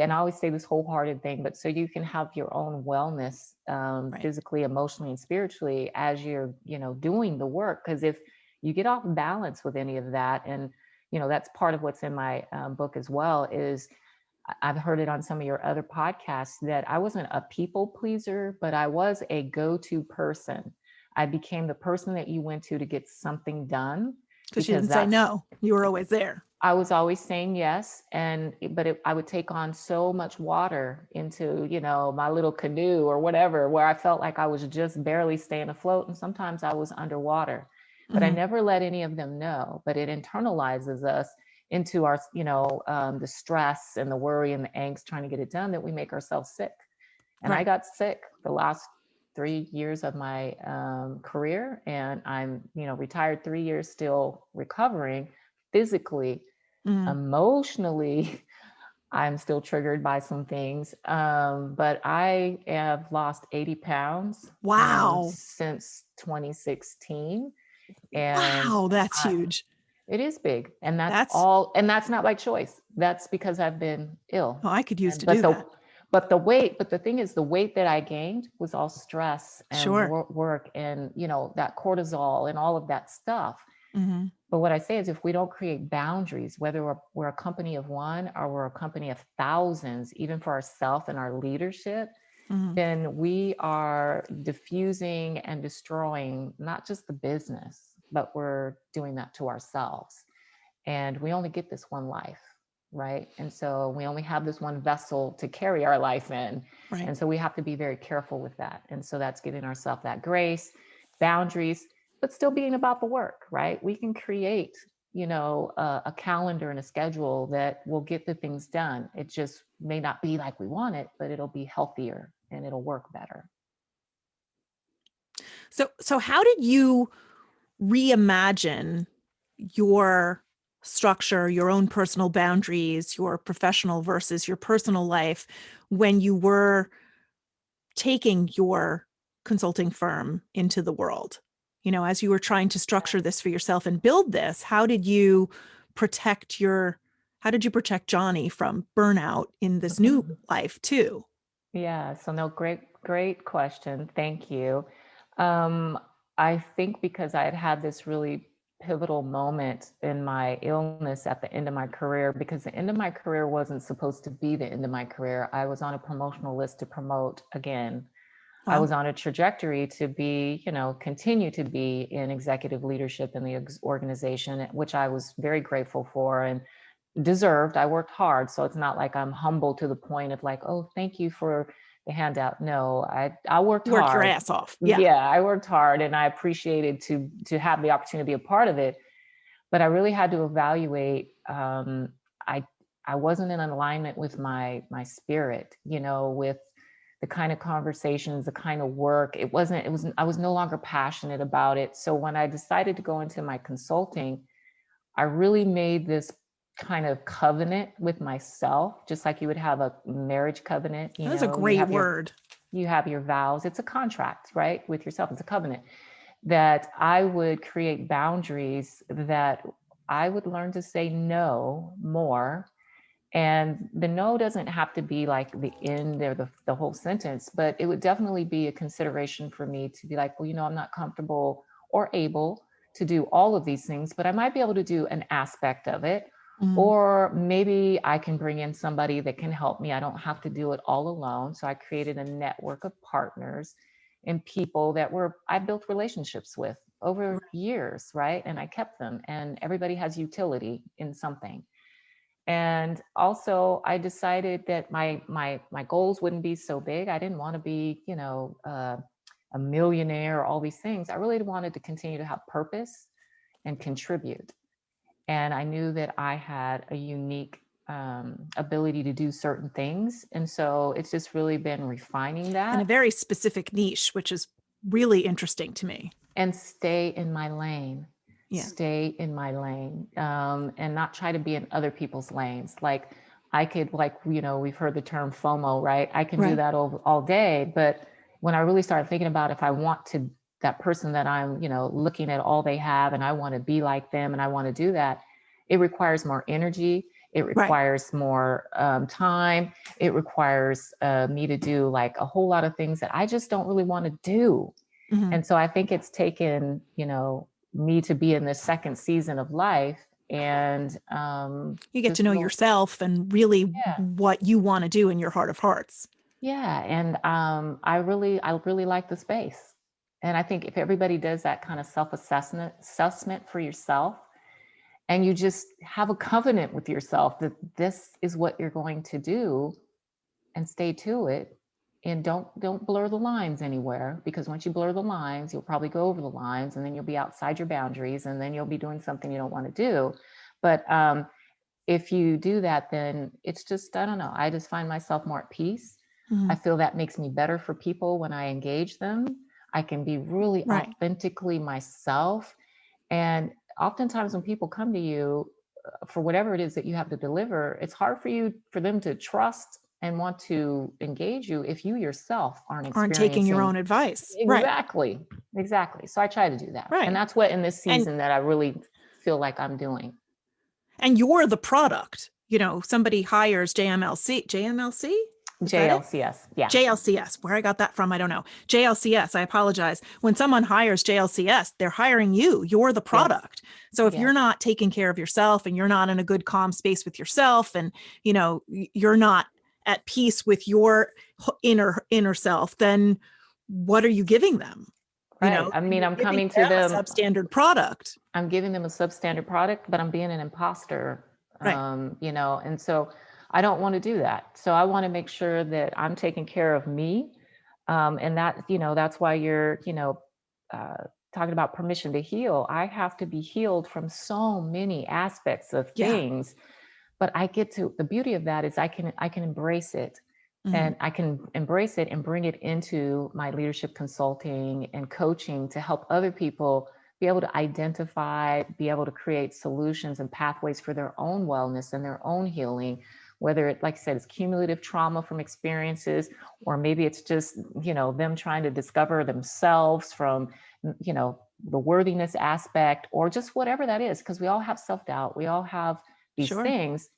this wholehearted thing, but so you can have your own wellness, Right. physically, emotionally, and spiritually as you're, doing the work. Because if you get off balance with any of that, and, that's part of what's in my book as well, is I've heard it on some of your other podcasts that I wasn't a people pleaser, but I was a go-to person. I became the person that you went to get something done Because you because didn't say that's no. You were always there. I was always saying yes, but I would take on so much water into, my little canoe or whatever, where I felt like I was just barely staying afloat, and sometimes I was underwater. But I Mm-hmm. never let any of them know. But it internalizes us into our, the stress and the worry and the angst trying to get it done, that we make ourselves sick. And I Right. got sick the last 3 years of my career, and I'm, retired 3 years, still recovering physically. Mm-hmm. Emotionally, I'm still triggered by some things, but I have lost 80 pounds Wow. since 2016, and Wow. That's I, huge. it is big, and that's That's, all, and that's not by choice. That's because I've been ill. I could use And to do that. but the thing is, the weight that I gained was all stress and Sure. work and that cortisol and all of that stuff. Mm-hmm. But what I say is, if we don't create boundaries, whether we're a company of one or we're a company of thousands, even for ourselves and our leadership, Mm-hmm. then we are diffusing and destroying not just the business, but we're doing that to ourselves. And we only get this one life, right? And so we only have this one vessel to carry our life in. Right. And so we have to be very careful with that. And so that's giving ourselves that grace, boundaries, but still being about the work, right? We can create, a calendar and a schedule that will get the things done. It just may not be like we want it, but it'll be healthier and it'll work better. So how did you reimagine your structure, your own personal boundaries, your professional versus your personal life when you were taking your consulting firm into the world? As you were trying to structure this for yourself and build this, protect your, how did you protect Jonni from burnout in this new life too? Yeah, so no, great question. Thank you. Um, I think because I had had this really pivotal moment in my illness at the end of my career, because the end of my career wasn't supposed to be the end of my career. I was on a promotional list to promote again. I Wow. was on a trajectory to be, continue to be in executive leadership in the organization, which I was very grateful for and deserved. I worked hard. So it's not like I'm humble to the point of like, oh, thank you for the handout. No, I worked You worked your hard. ass off. Yeah. Yeah, I worked hard and I appreciated to have the opportunity to be a part of it. But I really had to evaluate. I I wasn't in alignment with my spirit, with the kind of conversations, the kind of work. I was no longer passionate about it. So when I decided to go into my consulting, I really made this kind of covenant with myself, just like you would have a marriage covenant. That's a great word. You have your vows. It's a contract, right? With yourself. It's a covenant that I would create boundaries, that I would learn to say no more. And the no doesn't have to be like the end or the whole sentence, but it would definitely be a consideration for me to be like, well, I'm not comfortable or able to do all of these things, but I might be able to do an aspect of it. Mm-hmm. Or maybe I can bring in somebody that can help me. I don't have to do it all alone. So I created a network of partners and people that I built relationships with over years, right? And I kept them, and everybody has utility in something. And also I decided that my goals wouldn't be so big. I didn't want to be, a millionaire, all these things. I really wanted to continue to have purpose and contribute. And I knew that I had a unique ability to do certain things. And so it's just really been refining And a that very specific niche, which is really interesting to me. and stay in my lane. Yeah. Stay in my lane, and not try to be in other people's lanes. Like I could, like, we've heard the term FOMO, right? I can do Right. that all day. But when I really started thinking about, if I want to, that person that I'm, looking at all they have, and I want to be like them and I want to do that, it requires more energy. It Right. requires more time. It requires me to do like a whole lot of things that I just don't really want to do. Mm-hmm. And so I think it's taken, me to be in this second season of life, and You get to just know real, yourself and really yeah, what you want to do in your heart of hearts. yeah. And I really like the space. And I think if everybody does that kind of assessment for yourself, and you just have a covenant with yourself that this is what you're going to do, and stay to it, and don't blur the lines anywhere, because once you blur the lines, you'll probably go over the lines, and then you'll be outside your boundaries, and then you'll be doing something you don't want to do. But if you do that, then it's just, I don't know, I just find myself more at peace. Mm-hmm. I feel that makes me better for people when I engage them. I can be really Right. authentically myself. And oftentimes when people come to you for whatever it is that you have to deliver, it's hard for them to trust and want to engage you if you yourself aren't Aren't taking your experiencing. own advice. Right. Exactly. So I try to do that. And Right. that's what in this And season that I really feel like I'm doing. and you're the product. Somebody hires JMLC. JMLC? Is that it? JLCS. Yeah. JLCS. Where I got that from, I don't know. JLCS, I apologize. When someone hires JLCS, they're hiring you. You're the Yes. product. So if you're Yes. not taking care of yourself and you're not in a good calm space with yourself and, you're not at peace with your inner self, then what are you giving them? Right. I mean, You're I'm giving coming to them a them. substandard product. I'm giving them a substandard product, but I'm being an imposter, Right. and so I don't want to do that. So I want to make sure that I'm taking care of me. And that, that's why you're, uh, talking about permission to heal. I have to be healed from so many aspects of Yeah. things, but the beauty of that is I can embrace it, Mhm. and I can embrace it and bring it into my leadership consulting and coaching to help other people be able to identify, be able to create solutions and pathways for their own wellness and their own healing, whether it, like I said, it's cumulative trauma from experiences, or maybe it's just, them trying to discover themselves from, the worthiness aspect, or just whatever that is, because we all have self-doubt. We all have these Sure. things,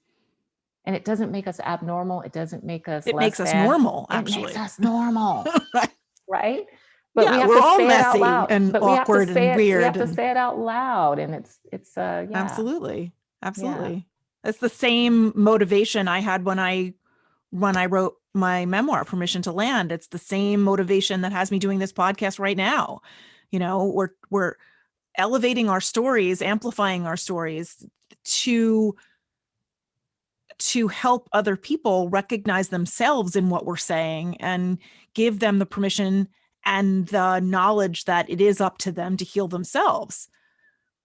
and it doesn't make us abnormal. It doesn't make us It less makes us than. normal, It makes actually. us normal, right? But we Yeah, have we're to all say it out messy loud. and But we have to awkward say and it. We weird have to and say it out loud, and yeah, absolutely. yeah, Absolutely. It's the same motivation I had when I wrote my memoir, Permission to Land. It's the same motivation that has me doing this podcast right now. We're elevating our stories, amplifying our stories to help other people recognize themselves in what we're saying and give them the permission and the knowledge that it is up to them to heal themselves.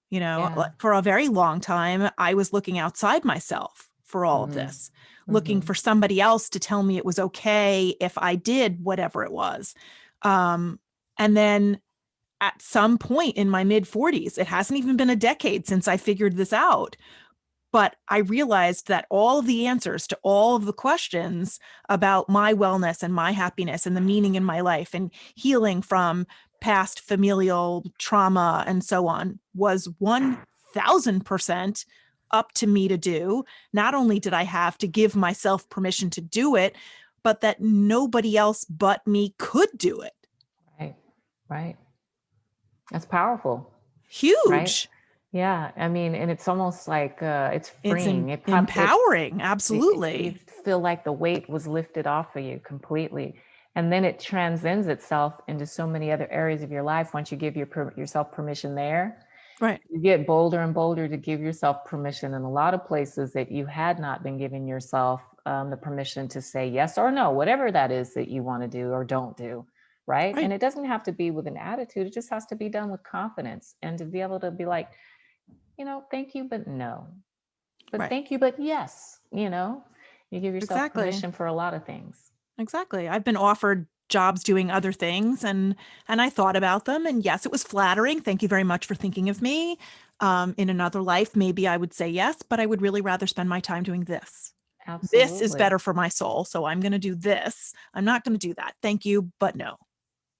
yeah. For a very long time, I was looking outside myself for all of Mm-hmm. this, looking Mm-hmm. for somebody else to tell me it was okay if I did whatever it was. And then at some point in my mid 40s, it hasn't even been a decade since I figured this out. But I realized that all of the answers to all of the questions about my wellness and my happiness and the meaning in my life and healing from past familial trauma and so on was 1000% up to me to do. Not only did I have to give myself permission to do it, but that nobody else but me could do it. Right. Right. That's powerful, right? Huge. Yeah. I mean, and it's almost like it's It's freeing. empowering. You Absolutely. feel like the weight was lifted off of you completely. And then it transcends itself into so many other areas of your life once you give yourself permission there. Right. You get bolder and bolder to give yourself permission in a lot of places that you had not been giving yourself the permission to say yes or no, whatever that is that you want to do or don't do. Right. Right. And it doesn't have to be with an attitude, it just has to be done with confidence, and to be able to be like, thank you, but no. But Right. thank you, but yes. You give yourself Exactly. permission for a lot of things. Exactly. I've been offered jobs doing other things and I thought about them, and yes, it was flattering. Thank you very much for thinking of me. In another life, maybe I would say yes, but I would really rather spend my time doing this. This is Absolutely. better for my soul, so I'm going to do this. I'm not going to do that. Thank you, but no.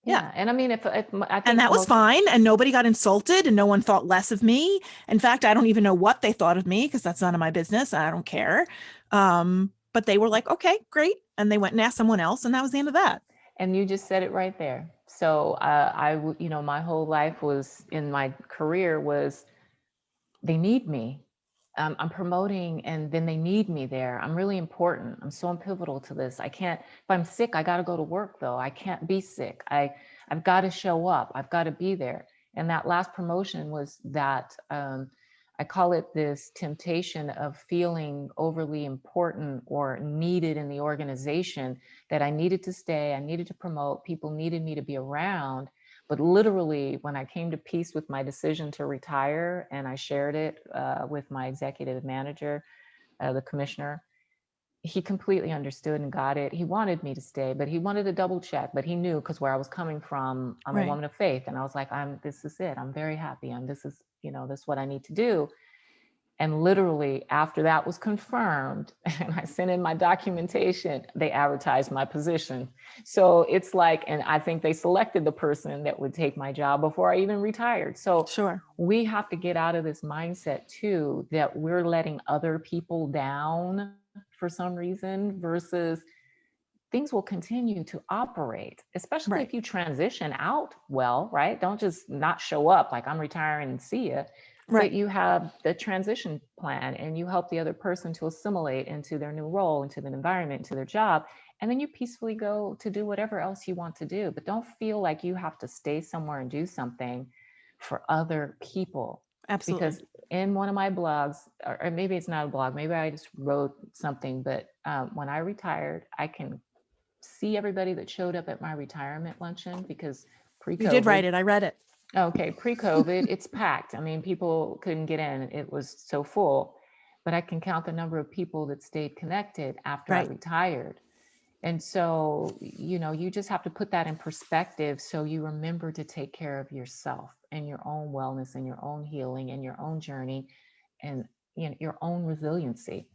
Yeah. Yeah. And I mean, if I And think that was most. fine. And nobody got insulted and no one thought less of me. In fact, I don't even know what they thought of me because that's none of my business. I don't care. But they were like, okay, great. And they went and asked someone else. And that was the end of that. And you just said it right there. So my whole life was, in my career was, they need me. I'm promoting, and then they need me there. I'm really important. I'm so pivotal to this. I can't, if I'm sick, I got to go to work though. I can't be sick. I've got to show up. I've got to be there. And that last promotion was that, I call it this temptation of feeling overly important or needed in the organization, that I needed to stay, I needed to promote, people needed me to be around. But literally, when I came to peace with my decision to retire, and I shared it with my executive manager, the commissioner, he completely understood and got it. He wanted me to stay, but he wanted a double check. But he knew, because where I was coming from, I'm a Right. woman of faith, and I was like, This is it. I'm very happy. This is, this is what I need to do. And literally, after that was confirmed and I sent in my documentation, they advertised my position. So it's like, and I think they selected the person that would take my job before I even retired. So Sure. we have to get out of this mindset too, that we're letting other people down for some reason, versus things will continue to operate, especially Right. if you transition out well, right? Don't just not show up like I'm retiring and see you, but Right. you have the transition plan and you help the other person to assimilate into their new role, into the environment, into their job. And then you peacefully go to do whatever else you want to do. But don't feel like you have to stay somewhere and do something for other people. Absolutely. Because in one of my blogs, or maybe it's not a blog, maybe I just wrote something, but when I retired, I can see everybody that showed up at my retirement luncheon because You did write pre-COVID, it. I read it. okay, pre-COVID, it's packed. I mean, people couldn't get in. It was so full, but I can count the number of people that stayed connected after I Right. retired. And so, you just have to put that in perspective so you remember to take care of yourself and your own wellness and your own healing and your own journey and your own resiliency.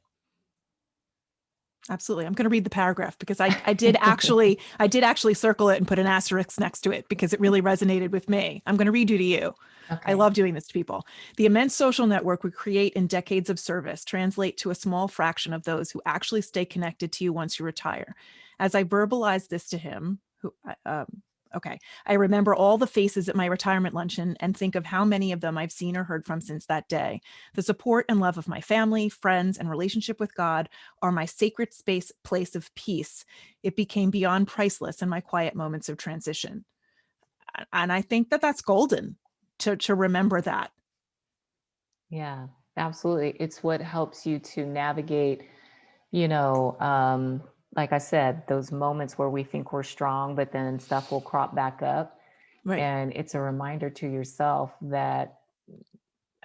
Absolutely. I'm going to read the paragraph because I did actually circle it and put an asterisk next to it because it really resonated with me. I'm going to read you to you. I Okay. love doing this to people. The immense social network we create in decades of service translate to a small fraction of those who actually stay connected to you once you retire. As I verbalized this to him, I remember all the faces at my retirement luncheon and think of how many of them I've seen or heard from since that day. The support and love of my family, friends, and relationship with God are my sacred place of peace. It became beyond priceless in my quiet moments of transition. And I think that that's golden to remember that. Yeah, absolutely. It's what helps you to navigate, you know, um, like I said, those moments where we think we're strong, but then stuff will crop back up. Right. And it's a reminder to yourself that,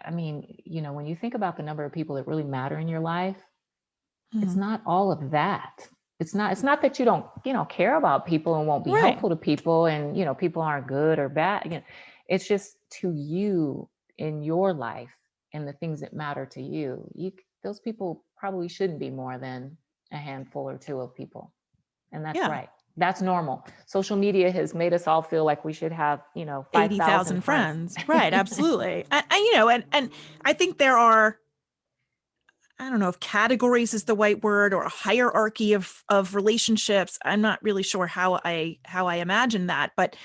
I mean, when you think about the number of people that really matter in your life, it's Mhm. not all of that. It's not that you don't, care about people and won't be Right. helpful to people and, people aren't good or bad. It's just to you in your life and the things that matter to you. Those people probably shouldn't be more than a handful or two of people. And that's Yeah. right. That's normal. Social media has made us all feel like we should have, 5,000 80,000 friends. friends. Right. Absolutely. And I think there are, I don't know if categories is the right word or a hierarchy of relationships. I'm not really sure how I imagine that, but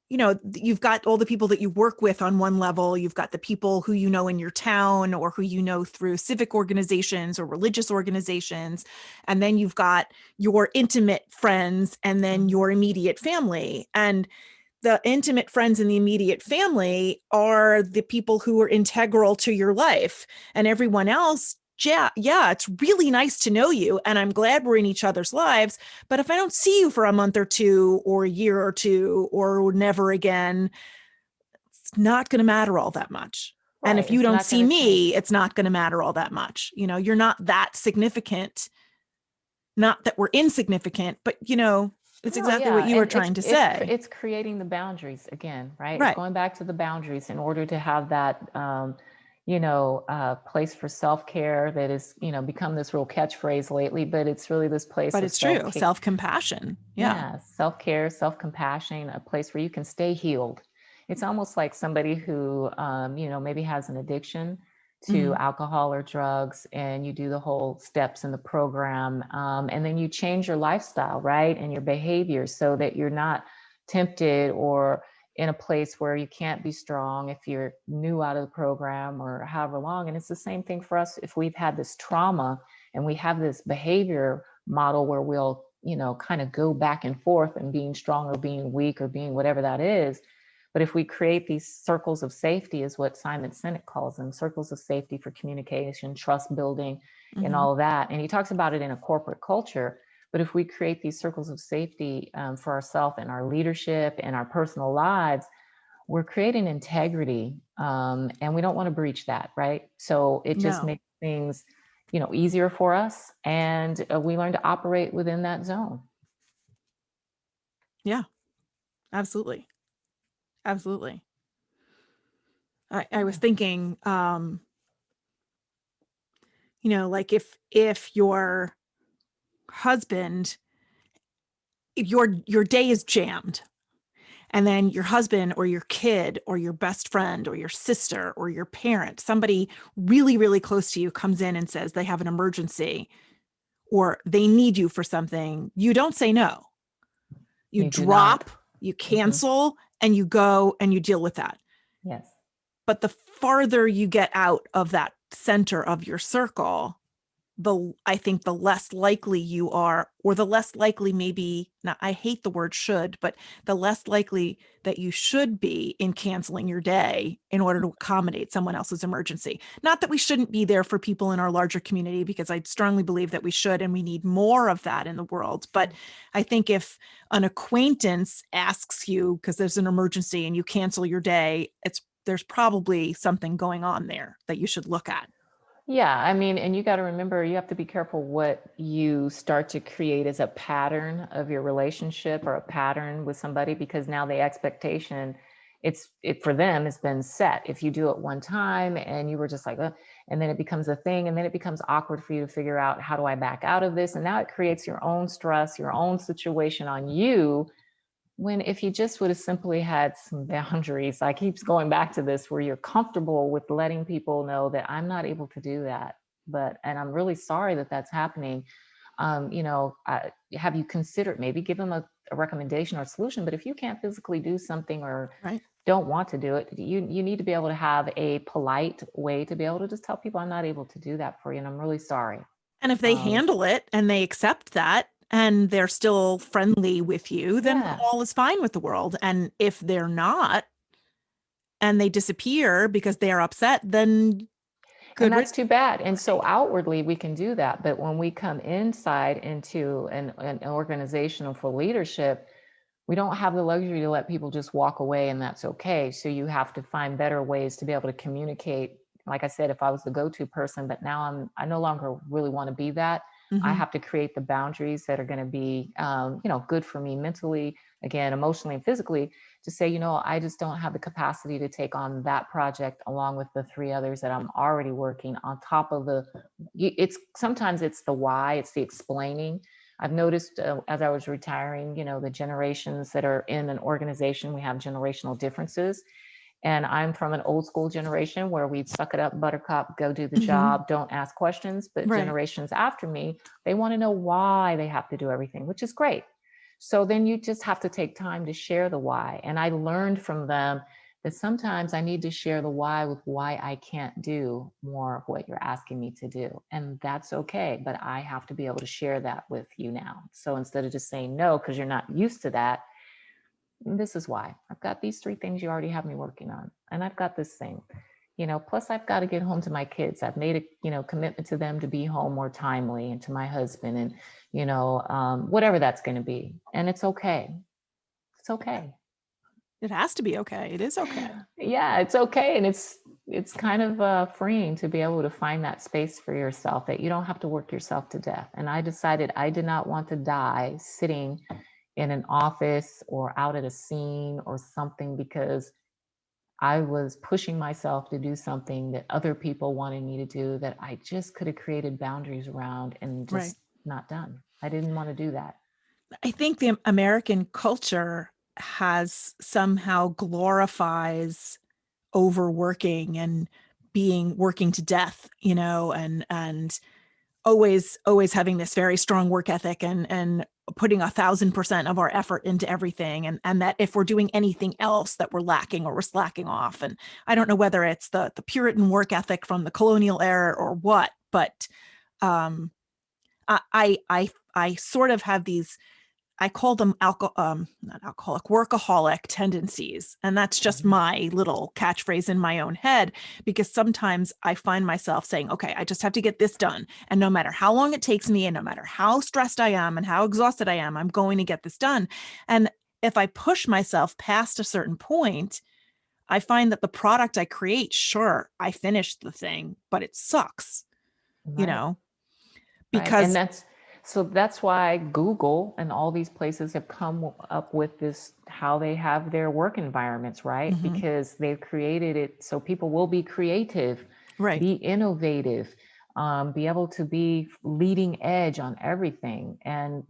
you've got all the people that you work with on one level. You've got the people who you know in your town or who you know through civic organizations or religious organizations. And then you've got your intimate friends and then Mhm. your immediate family. And the intimate friends in the immediate family are the people who are integral to your life, and everyone else, yeah, it's really nice to know you and I'm glad we're in each other's lives, but if I don't see you for a month or two or a year or two or never again, it's not going to matter all that much. And Right. if you It's don't not see going to change. me, it's not going to matter all that much. You're not that significant. Not that we're insignificant, but it's No, exactly what yeah, you were and trying to say. it's creating the boundaries again, right? It's Right. going back to the boundaries in order to have that, place for self-care that is, become this real catchphrase lately, but it's really this place But of it's true. self-care. Self-compassion. Yeah. Yeah, self-care, self-compassion, a place where you can stay healed. It's almost like somebody who, maybe has an addiction to Mhm. alcohol or drugs, and you do the whole steps in the program, and then you change your lifestyle, right, and your behavior so that you're not tempted or in a place where you can't be strong if you're new out of the program or however long. And it's the same thing for us if we've had this trauma and we have this behavior model where we'll kind of go back and forth and being strong or being weak or being whatever that is. But if we create these circles of safety, is what Simon Sinek calls them, circles of safety for communication, trust building, and Mhm. all of that. And he talks about it in a corporate culture. But if we create these circles of safety for ourselves and our leadership and our personal lives, we're creating integrity, and we don't want to breach that, right? So it just No. makes things, easier for us, and we learn to operate within that zone. Yeah, absolutely. Absolutely. I was Yeah. thinking, like if your husband, if your day is jammed, and then your husband or your kid or your best friend or your sister or your parent, somebody really, really close to you comes in and says they have an emergency, or they need you for something, you don't say no. You You do not. drop, you Mhm. cancel, and you go and you deal with that. Yes. But the farther you get out of that center of your circle, I think the less likely you are, or the less likely maybe, not, I hate the word should, but the less likely that you should be in canceling your day in order to accommodate someone else's emergency. Not that we shouldn't be there for people in our larger community, because I strongly believe that we should, and we need more of that in the world. But I think if an acquaintance asks you because there's an emergency and you cancel your day, there's probably something going on there that you should look at. Yeah, I mean, and you got to remember, you have to be careful what you start to create as a pattern of your relationship or a pattern with somebody, because now the expectation, it for them has been set. If you do it one time and you were just like, and then it becomes a thing, and then it becomes awkward for you to figure out, how do I back out of this? And now it creates your own stress, your own situation on you. When if you just would have simply had some boundaries, I keep going back to this, where you're comfortable with letting people know that I'm not able to do that, and I'm really sorry that that's happening. Have you considered maybe give them a recommendation or a solution? But if you can't physically do something or Right. don't want to do it, you need to be able to have a polite way to be able to just tell people, I'm not able to do that for you, and I'm really sorry. And if they Um, handle it and they accept that and they're still friendly with you, then yeah. all is fine with the world. And if they're not and they disappear because they are upset, then And good that's riddance. too bad. And so outwardly we can do that. But when we come inside into an organizational for leadership, we don't have the luxury to let people just walk away and that's okay. So you have to find better ways to be able to communicate. Like I said, if I was the go-to person, but now I no longer really want to be that. I Mm-hmm. have to create the boundaries that are going to be, good for me mentally, again, emotionally and physically, to say, I just don't have the capacity to take on that project along with the three others that I'm already working on top of it's sometimes it's the why, it's the explaining. I've noticed as I was retiring, the generations that are in an organization, we have generational differences. And I'm from an old school generation where we'd suck it up, buttercup, go do the Mm-hmm. job, don't ask questions. But Right. generations after me, they want to know why they have to do everything, which is great. So then you just have to take time to share the why. And I learned from them that sometimes I need to share the why with why I can't do more of what you're asking me to do. And that's okay. But I have to be able to share that with you now. So instead of just saying no, because you're not used to that, this is why I've got these three things you already have me working on. And I've got this thing, plus I've got to get home to my kids. I've made a, commitment to them to be home more timely, and to my husband, and, whatever that's going to be. And it's okay. It's okay. It has to be okay. It is okay. Yeah, it's okay. And it's kind of freeing to be able to find that space for yourself, that you don't have to work yourself to death. And I decided I did not want to die sitting in an office or out at a scene or something, because I was pushing myself to do something that other people wanted me to do, that I just could have created boundaries around and Right. just not done. I didn't want to do that. I think the American culture has somehow glorifies overworking and being working to death, and always having this very strong work ethic and putting 1,000% of our effort into everything, and that if we're doing anything else that we're lacking or we're slacking off. And I don't know whether it's the Puritan work ethic from the colonial era or what, but um I sort of have these, I call them not alcoholic, workaholic tendencies. And that's just Mhm. my little catchphrase in my own head, because sometimes I find myself saying, okay, I just have to get this done. And no matter how long it takes me, and no matter how stressed I am and how exhausted I am, I'm going to get this done. And if I push myself past a certain point, I find that the product I create, sure, I finished the thing, but it sucks, you Right. know, Right. And because, that's why Google and all these places have come up with this, how they have their work environments, right? mhm, Because they've created it so people will be creative, right. be innovative, be able to be leading edge on everything. And,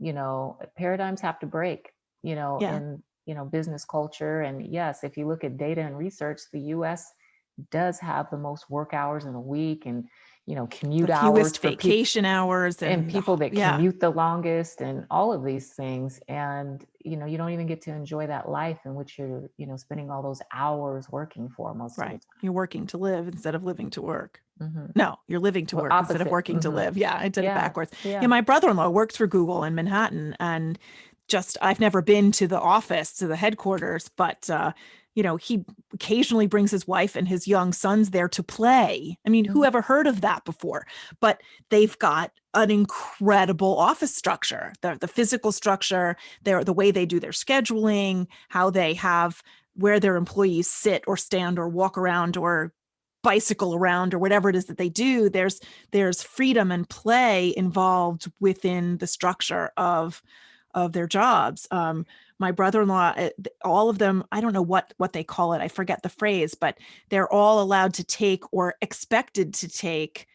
paradigms have to break, Yeah. in, business culture. And yes, if you look at data and research, the US does have the most work hours in a week. And commute The hours fewest for people vacation hours and and people that yeah, commute the longest and all of these things. And, you don't even get to enjoy that life in which you're, spending all those hours working for most of the right. You're working to live instead of living to work. time. No, you're living to Well, work instead of opposite. working to live. Yeah, I did it Yeah. backwards. Yeah, Yeah. my brother-in-law works for Google in Manhattan, and just I've never been to the office, to the headquarters, but he occasionally brings his wife and his young sons there to play. I mean, who Mhm. ever heard of that before? But they've got an incredible office structure, the physical structure, the way they do their scheduling, how they have where their employees sit or stand or walk around or bicycle around or whatever it is that they do. There's freedom and play involved within the structure of their jobs. My brother-in-law, all of them, I don't know what they call it, I forget the phrase, but they're all allowed to take or expected to take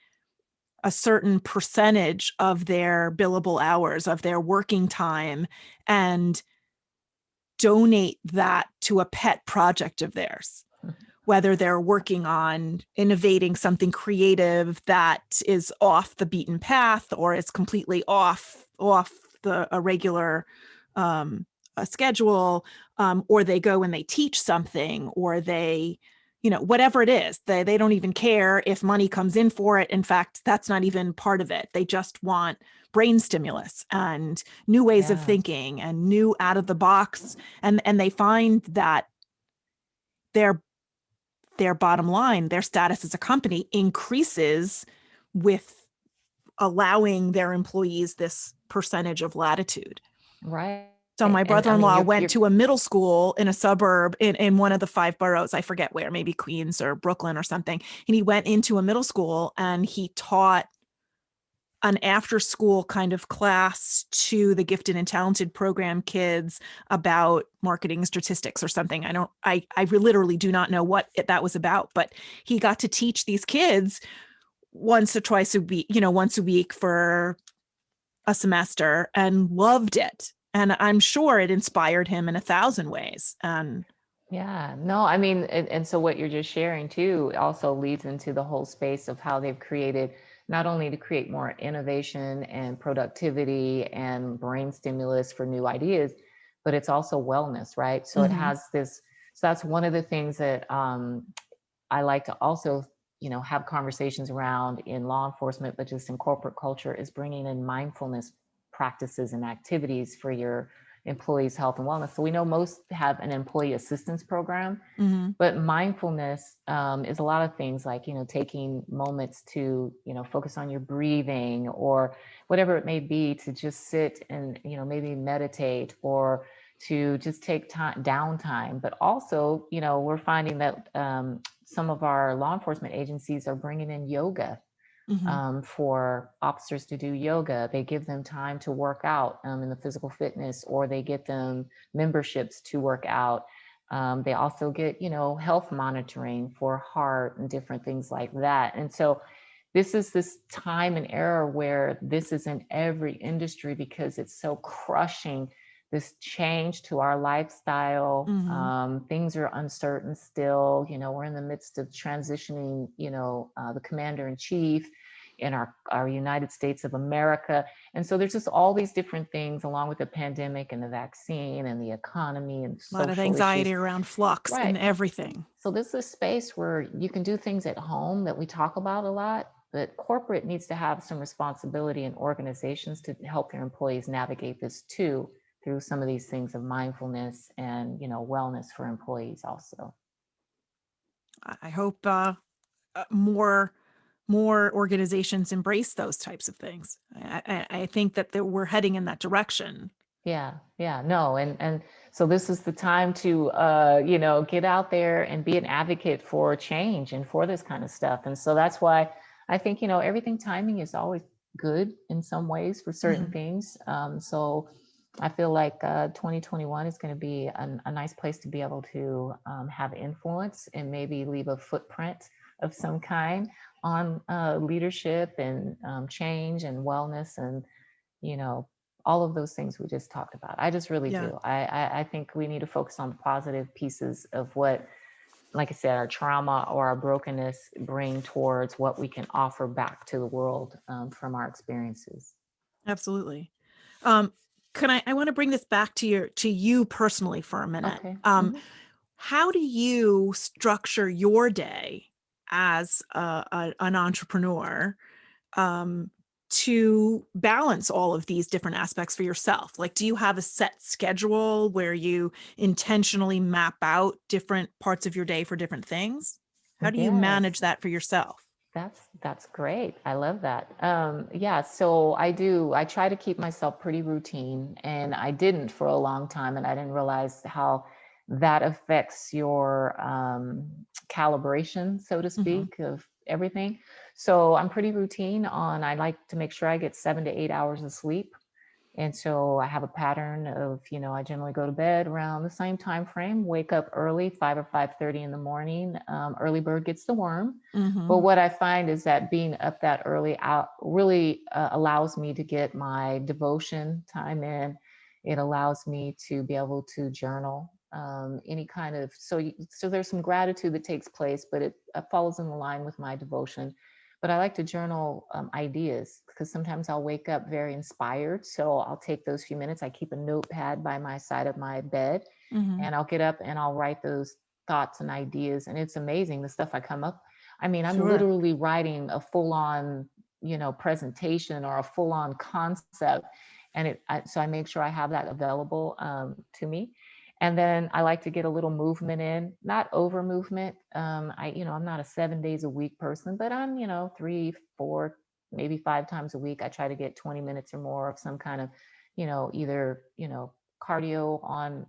a certain percentage of their billable hours, of their working time, and donate that to a pet project of theirs, whether they're working on innovating something creative that is off the beaten path or is completely off a regular um, a schedule, or they go and they teach something, or they, whatever it is, they don't even care if money comes in for it. In fact, that's not even part of it. They just want brain stimulus and new ways of Yeah. thinking and new out of the box, and they find that their bottom line, their status as a company increases with allowing their employees this percentage of latitude. Right. So my And I mean, brother-in-law went to a middle school in a suburb in one of the 5 boroughs. I forget where, maybe Queens or Brooklyn or something. And he went into a middle school and he taught an after school kind of class to the gifted and talented program kids about marketing statistics or something. I literally do not know what that was about, but he got to teach these kids once or twice a week, once a week for a semester, and loved it. And I'm sure it inspired him in 1,000 ways. And Yeah, no, I mean, and so what you're just sharing too also leads into the whole space of how they've created not only to create more innovation and productivity and brain stimulus for new ideas, but it's also wellness, right? So it mhm, has this, so that's one of the things that I like to also, have conversations around in law enforcement, but just in corporate culture, is bringing in mindfulness practices and activities for your employees' health and wellness. So we know most have an employee assistance program, mhm, but mindfulness is a lot of things like, taking moments to, focus on your breathing or whatever it may be, to just sit and, maybe meditate or to just take time downtime. But also, we're finding that some of our law enforcement agencies are bringing in yoga mhm. for officers to do yoga. They give them time to work out in the physical fitness, or they get them memberships to work out. They also get, health monitoring for heart and different things like that. And so this is this time and era where this is in every industry because it's so crushing, this change to our lifestyle. Mhm. Things are uncertain still. We're in the midst of transitioning, the commander in chief in our United States of America. And so there's just all these different things along with the pandemic and the vaccine and the economy and A lot of social issues. anxiety around flux Right. and everything. So this is a space where you can do things at home that we talk about a lot, but corporate needs to have some responsibility in organizations to help their employees navigate this too, through some of these things of mindfulness and, wellness for employees also. I hope more organizations embrace those types of things. I think that we're heading in that direction. Yeah, yeah, no, and so this is the time to get out there and be an advocate for change and for this kind of stuff. And so that's why I think, everything timing is always good in some ways for certain Mhm. things. So I feel like 2021 is going to be a nice place to be able to have influence and maybe leave a footprint of some kind on leadership and change and wellness and you know, all of those things we just talked about. I just really Yeah. do. I think we need to focus on the positive pieces of what like I said, our trauma or our brokenness bring towards what we can offer back to the world from our experiences. Absolutely. I want to bring this back to you personally for a minute. Okay. How do you structure your day as an entrepreneur to balance all of these different aspects for yourself? Like, do you have a set schedule where you intentionally map out different parts of your day for different things? How do you manage Yes. that for yourself? That's great. I love that. Yeah, so I try to keep myself pretty routine, and I didn't for a long time, and I didn't realize how that affects your calibration, so to Hmm. speak, of everything. So I'm pretty routine on, I like to make sure I get 7 to 8 hours of sleep. And so I have a pattern of, I generally go to bed around the same time frame, wake up early, 5 or 5:30 in the morning. Early bird gets the worm. But Hmm. what I find is that being up that early out really allows me to get my devotion time in. It allows me to be able to journal any kind of, so there's some gratitude that takes place, but it follows in the line with my devotion. But I like to journal ideas because sometimes I'll wake up very inspired. So I'll take those few minutes. I keep a notepad by my side of my bed, Hmm. and I'll get up and I'll write those thoughts and ideas. And it's amazing the stuff I come up. I mean, I'm Sure. literally writing a full on, presentation or a full on concept. And so I make sure I have that available to me. And then I like to get a little movement in, not over movement. I'm not a 7 days a week person, but I'm, 3, 4, maybe 5 times a week. I try to get 20 minutes or more of some kind of, either, cardio on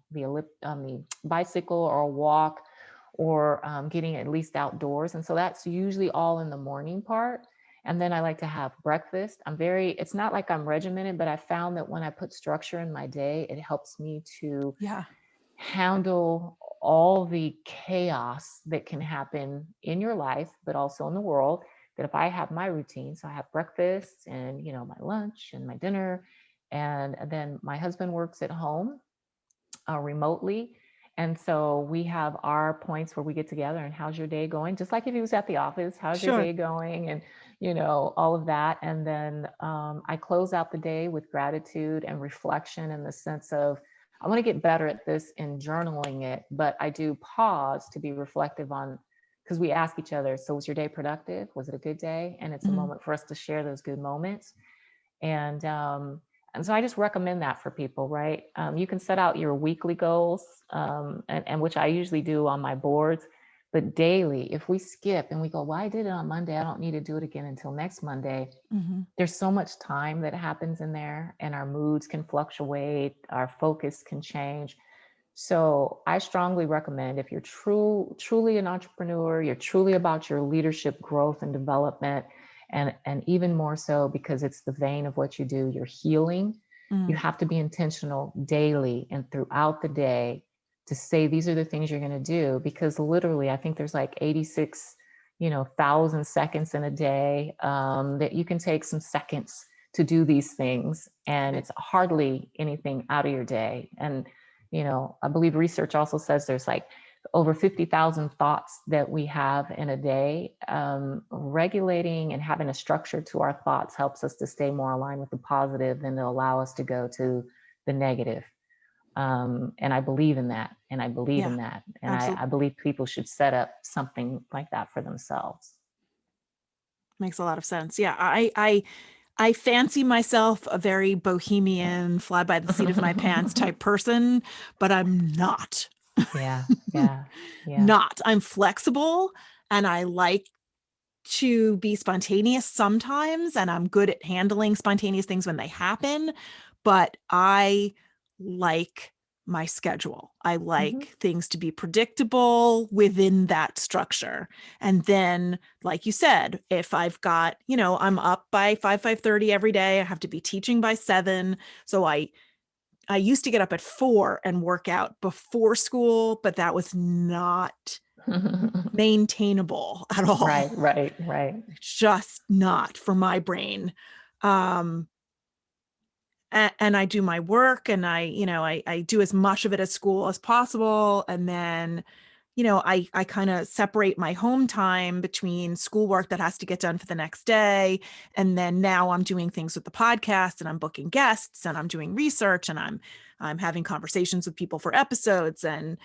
on the bicycle or a walk, or getting at least outdoors. And so that's usually all in the morning part. And then I like to have breakfast. It's not like I'm regimented, but I found that when I put structure in my day, it helps me to Yeah. handle all the chaos that can happen in your life, but also in the world. That if I have my routine, so I have breakfast and, my lunch and my dinner, and then my husband works at home remotely. And so we have our points where we get together and how's your day going? Just like if he was at the office, how's your Sure. day going? And, all of that. And then I close out the day with gratitude and reflection in the sense of, I want to get better at this in journaling it, but I do pause to be reflective on, because we ask each other, so was your day productive? Was it a good day? And it's a Hmm. moment for us to share those good moments. And so I just recommend that for people, right? You can set out your weekly goals, and which I usually do on my boards. But daily, if we skip and we go, well, I did it on Monday, I don't need to do it again until next Monday. Hmm. There's so much time that happens in there, and our moods can fluctuate, our focus can change. So I strongly recommend, if you're truly an entrepreneur, you're truly about your leadership growth and development, and even more so because it's the vein of what you do, you're healing, you Mm. have to be intentional daily and throughout the day to say these are the things you're going to do, because literally I think there's like 86 thousand seconds in a day, that you can take some seconds to do these things, and Right. it's hardly anything out of your day. And I believe research also says there's like over 50,000 thoughts that we have in a day. Regulating and having a structure to our thoughts helps us to stay more aligned with the positive than to allow us to go to the negative. And I believe in that. And I believe Yeah. in that. And I Absolutely. believe people should set up something like that for themselves. Makes a lot of sense. Yeah. I fancy myself a very bohemian, fly by the seat of my pants type person, but I'm not. Yeah, yeah, yeah. Not. I'm flexible and I like to be spontaneous sometimes, and I'm good at handling spontaneous things when they happen, but I like my schedule. I Hmm. like things to be predictable within that structure. And then, like you said, if I've got, I'm up by 5:30 every day, I have to be teaching by 7. So I used to get up at 4 and work out before school, but that was not maintainable at all. Right, right, right. Just not for my brain. Um, and I do my work and I do as much of it at school as possible. And then, I kind of separate my home time between schoolwork that has to get done for the next day. And then now I'm doing things with the podcast, and I'm booking guests, and I'm doing research, and I'm having conversations with people for episodes, and,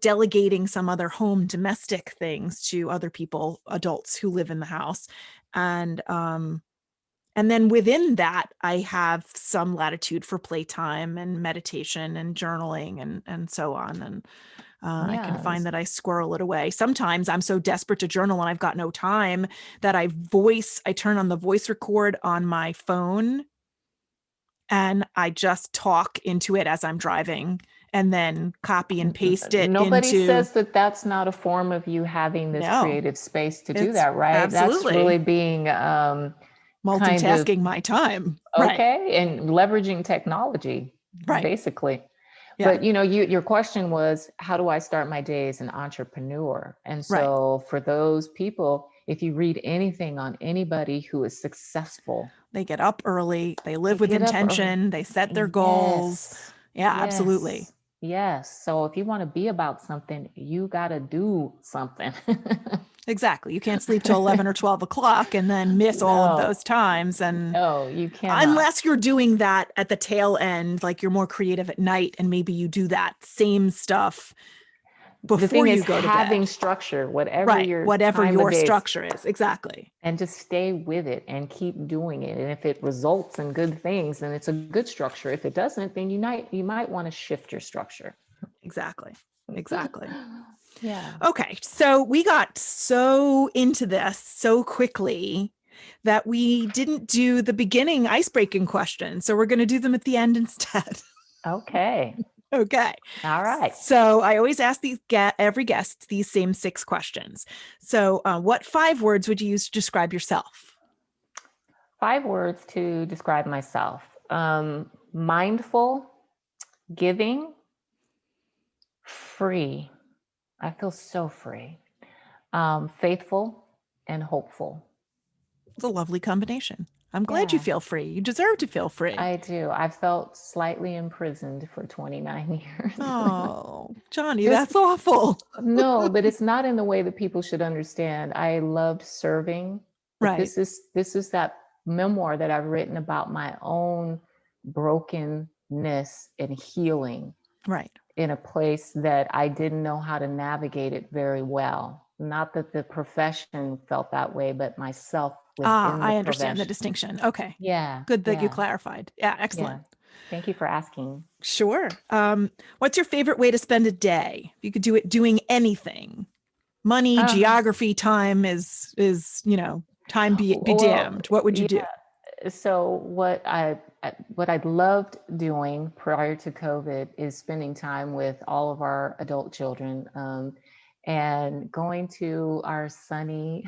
delegating some other home domestic things to other people, adults who live in the house. And then within that, I have some latitude for playtime and meditation and journaling and so on. And I can Yeah. find that I squirrel it away. Sometimes I'm so desperate to journal and I've got no time that I turn on the voice record on my phone, and I just talk into it as I'm driving, and then copy and paste it Nobody into. says that that's not a form of you having this No, creative space to do it's that, right? That's really absolutely being kind of multitasking my time. Right. okay and leveraging technology, Right. basically. Yeah. But your question was, how do I start my day as an entrepreneur? And Right. so for those people, if you read anything on anybody who is successful, They get up early, they they live with get up early. intention, they set their goals. Yes. Yeah, absolutely. Yes. Yes. So if you want to be about something, you got to do something. Exactly. You can't sleep till 11 or 12 o'clock and then miss all of No, those times. And no, you cannot. unless you're doing that at the tail end, like you're more creative at night, and maybe you do that same stuff The before thing is you go to having bed. structure, whatever Right. your Whatever time of your day is, structure is. Exactly. and just stay with it and keep doing it. And if it results in good things, then it's a good structure. If it doesn't, then you might want to shift your structure. Exactly. Exactly. Yeah. Okay. So we got so into this so quickly that we didn't do the beginning icebreaking questions. So we're going to do them at the end instead. Okay. Okay. All right. So I always ask every guest these same 6 questions. So what 5 words would you use to describe yourself? 5 words to describe myself. Mindful, giving, free. I feel so free. Faithful and hopeful. It's a lovely combination. I'm glad you Yeah, feel free. You deserve to feel free. I do. I felt slightly imprisoned for 29 years. Oh, Jonni, Just that's awful. no, but it's not in the way that people should understand. I loved serving, but Right. this is that memoir that I've written about my own brokenness and healing Right. in a place that I didn't know how to navigate it very well. Not that the profession felt that way, but myself within the I understand the profession. distinction. Okay. Yeah, Good that you yeah, clarified. Yeah, yeah. excellent. Thank you for asking. Sure. What's your favorite way to spend a day? If you could do it doing anything. Money, Um, geography, time is, time be well, damned. What would you yeah. do? So what I loved doing prior to COVID is spending time with all of our adult children, and going to our sunny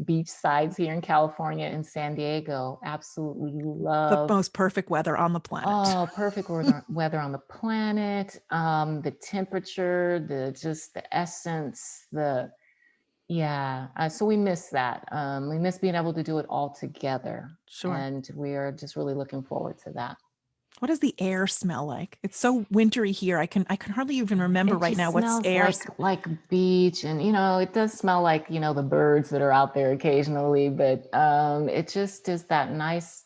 beach sides here in California and San Diego. Absolutely The love. most perfect weather on the planet. Oh, perfect weather on the planet. The temperature, the essence, yeah. So we miss that. We miss being able to do it all together, Sure. and we are just really looking forward to that. What does the air smell like? It's so wintry here. I can hardly even remember It right just now what's smells air. like beach, and it does smell like the birds that are out there occasionally, but it just is that nice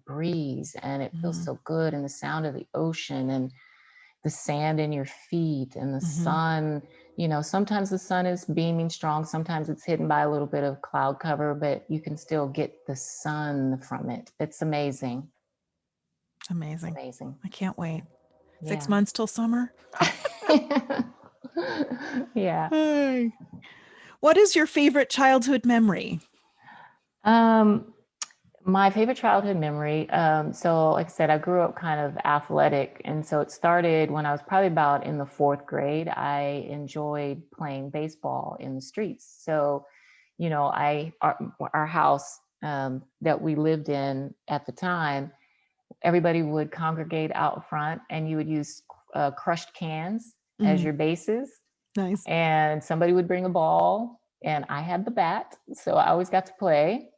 breeze, and it feels so good, and the sound of the ocean and the sand in your feet and the sun. Sometimes the sun is beaming strong, sometimes it's hidden by a little bit of cloud cover, but you can still get the sun from it. It's amazing. It's Amazing. amazing. I can't wait. 6 Yeah. months till summer. Yeah. Hey. What is your favorite childhood memory? Um, my favorite childhood memory. So like I said, I grew up kind of athletic. And so it started when I was probably about in the 4th grade. I enjoyed playing baseball in the streets. So, our house that we lived in at the time, everybody would congregate out front, and you would use crushed cans as your bases. Nice. And somebody would bring a ball, and I had the bat. So I always got to play.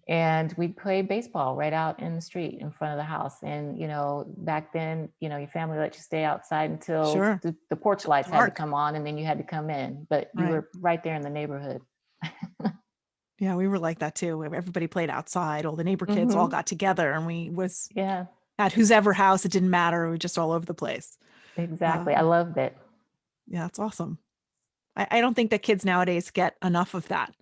And we'd play baseball right out in the street in front of the house. And, back then, your family let you stay outside until Sure. the porch lights had to Dark. come on, and then you had to come in, but you Right. were right there in the neighborhood. Yeah, we were like that too. Everybody played outside. All the neighbor kids all Hmm. got together, and we was Yeah, at whose ever house. It didn't matter. We were just all over the place. exactly. I Um, loved it. yeah, it's awesome. I don't think that kids nowadays get enough of that.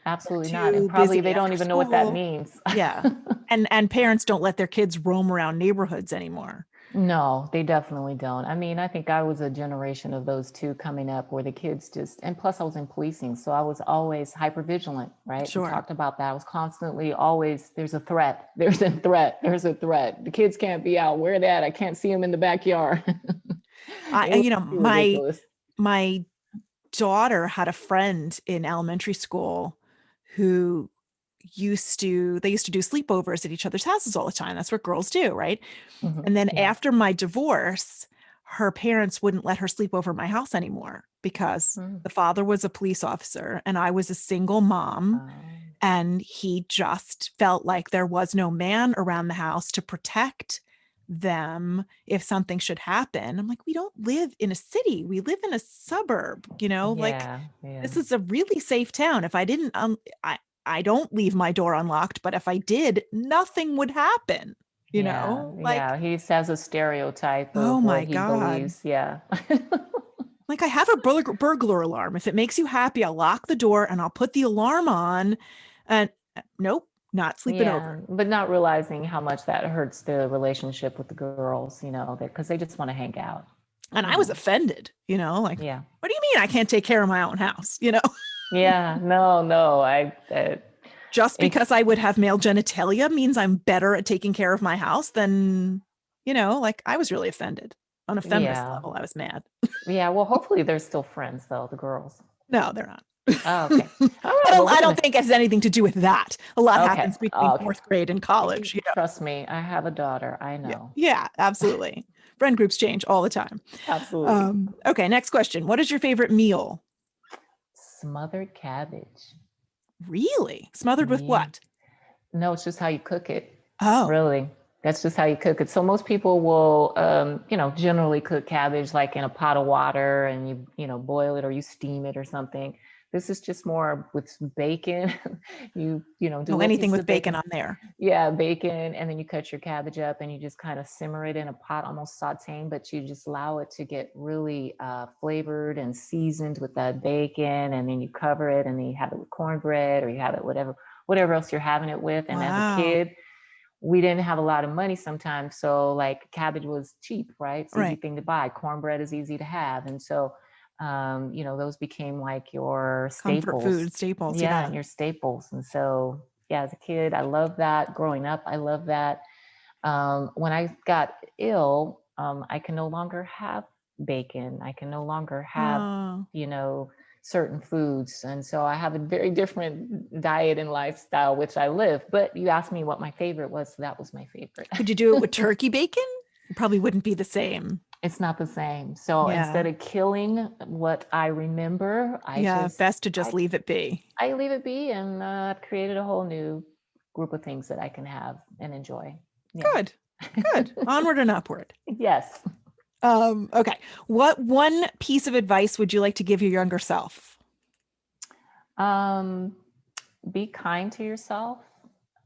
They're Absolutely not. And too probably busy they don't after even know what that school. means. Yeah. And parents don't let their kids roam around neighborhoods anymore. No, they definitely don't. I mean, I think I was a generation of those two coming up where the kids just, and plus I was in policing, so I was always hyper vigilant, right? We Sure. talked about that. I was constantly always, there's a threat, there's a threat, there's a threat. The kids can't be out. Where they at? I can't see them in the backyard. I, It was you know, too my ridiculous. my daughter had a friend in elementary school who they used to do sleepovers at each other's houses all the time. That's what girls do, right? Mhm. And then Yeah. after my divorce, her parents wouldn't let her sleep over at my house anymore because Mm. the father was a police officer and I was a single mom. Um, And he just felt like there was no man around the house to protect them if something should happen. I'm like, we don't live in a city. We live in a suburb, like yeah, yeah. this is a really safe town. If I didn't, I don't leave my door unlocked, but if I did, nothing would happen, Yeah, like, yeah. He has a stereotype oh of what my he God. believes. Yeah. Like I have a burglar alarm. If it makes you happy, I'll lock the door and I'll put the alarm on. And nope, not sleeping Yeah, over. but not realizing how much that hurts the relationship with the girls, because they just want to hang out, And you I was know. offended, like, Yeah. what do you mean I can't take care of my own house? Yeah, no, no. Just It, because I would have male genitalia means I'm better at taking care of my house than, like I was really offended on a feminist yeah. level. I was mad. Yeah, well, hopefully they're still friends though, the girls. No, they're not. Oh, okay. All I right. don't, Well, I we're don't gonna think it has anything to do with that. A lot Okay. happens between Oh, okay. fourth grade and college. Trust me, I have a daughter. I Yeah, know. yeah, absolutely. Friend groups change all the time. Absolutely. Okay, next question. What is your favorite meal? Smothered cabbage. Really? Smothered with Yeah. what? No, it's just how you cook it. Oh, Really. That's just how you cook it. So most people will, generally cook cabbage like in a pot of water and boil it or you steam it or something. This is just more with some bacon. Do no, little anything pieces with of bacon bacon. on there. Yeah, bacon. And then you cut your cabbage up and you just kind of simmer it in a pot, almost sauteing, but you just allow it to get really flavored and seasoned with that bacon. And then you cover it and then you have it with cornbread or you have it whatever else you're having it with. And as a Wow. kid, we didn't have a lot of money sometimes. So like cabbage was cheap, right? It's an easy Right. thing to buy. Cornbread is easy to have. And so, those became like your Comfort staples. food staples. Yeah, Yeah. and your staples. And so, yeah, as a kid, I love that. Growing up, I love that. When I got ill, I can no longer have bacon. I can no longer have, Oh. you know, certain foods. And so I have a very different diet and lifestyle, which I live. But you asked me what my favorite was. So that was my favorite. Could you do it with turkey bacon? It probably wouldn't be the same. It's not the same. So Yeah. instead of killing what I remember, Yeah. Best to just leave it be. I leave it be and I've created a whole new group of things that I can have and enjoy. Yeah. Good. Good. Onward and upward. Yes. Okay. What one piece of advice would you like to give your younger self? Um, be kind to yourself,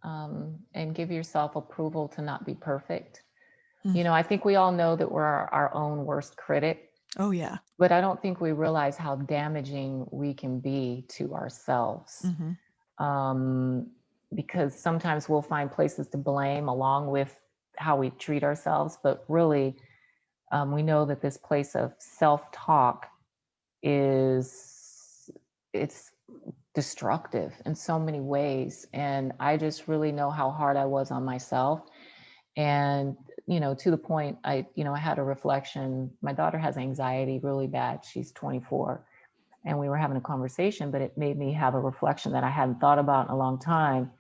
and give yourself approval to not be perfect. Mm. I think we all know that we're our own worst critic, Oh, yeah. but I don't think we realize how damaging we can be to ourselves. Hmm. Um, because sometimes we'll find places to blame along with how we treat ourselves, but really, we know that this place of self-talk it's destructive in so many ways. And I just really know how hard I was on myself. And, to the point I had a reflection. My daughter has anxiety really bad. She's 24. And we were having a conversation, but it made me have a reflection that I hadn't thought about in a long time.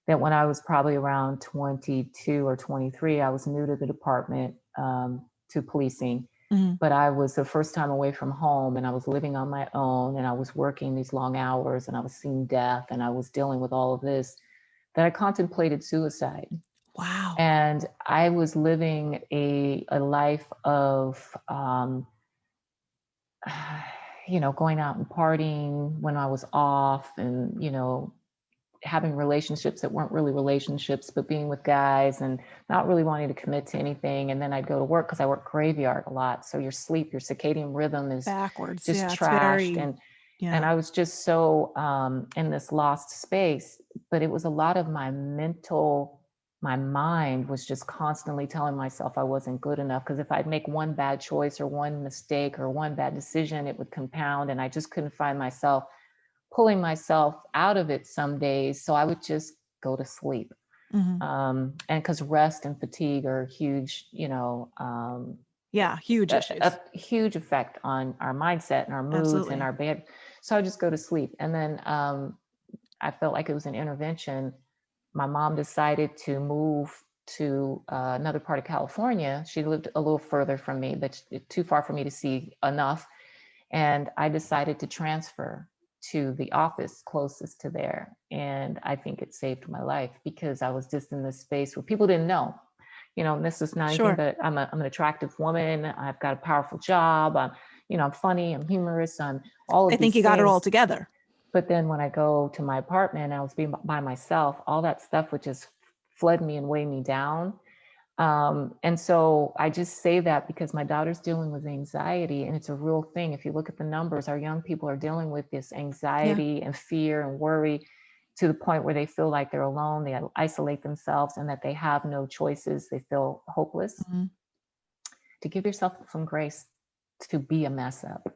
That when I was probably around 22 or 23, I was new to the department, to policing. Hmm. But I was the first time away from home and I was living on my own and I was working these long hours and I was seeing death and I was dealing with all of this that I contemplated suicide. Wow. And I was living a life of, going out and partying when I was off, and, having relationships that weren't really relationships, but being with guys and not really wanting to commit to anything. And then I'd go to work because I work graveyard a lot. So your sleep, your circadian rhythm is Backwards. just Yeah, it's trashed. very, And yeah. I was just so in this lost space. But it was a lot of my mind was just constantly telling myself I wasn't good enough. Because if I'd make one bad choice or one mistake or one bad decision, it would compound. And I just couldn't find myself pulling myself out of it some days. So I would just go to sleep. Hmm. And because rest and fatigue are huge, Yeah, huge issues. a huge effect on our mindset and our moods and Absolutely. our bed. So I just go to sleep. And then I felt like it was an intervention. My mom decided to move to another part of California. She lived a little further from me, but too far for me to see enough. And I decided to transfer to the office closest to there. And I think it saved my life because I was just in this space where people didn't know. And this is not anything, Sure. but I'm an attractive woman. I've got a powerful job. I'm funny, I'm humorous, I'm all I of think these you got it all things. together. But then when I go to my apartment, I was being by myself, all that stuff would just flood me and weigh me down. And so I just say that because my daughter's dealing with anxiety, and it's a real thing. If you look at the numbers, our young people are dealing with this Yeah. anxiety and fear and worry to the point where they feel like they're alone, they isolate themselves, and that they have no choices. They feel hopeless. Mhm. To give yourself some grace to be a mess up,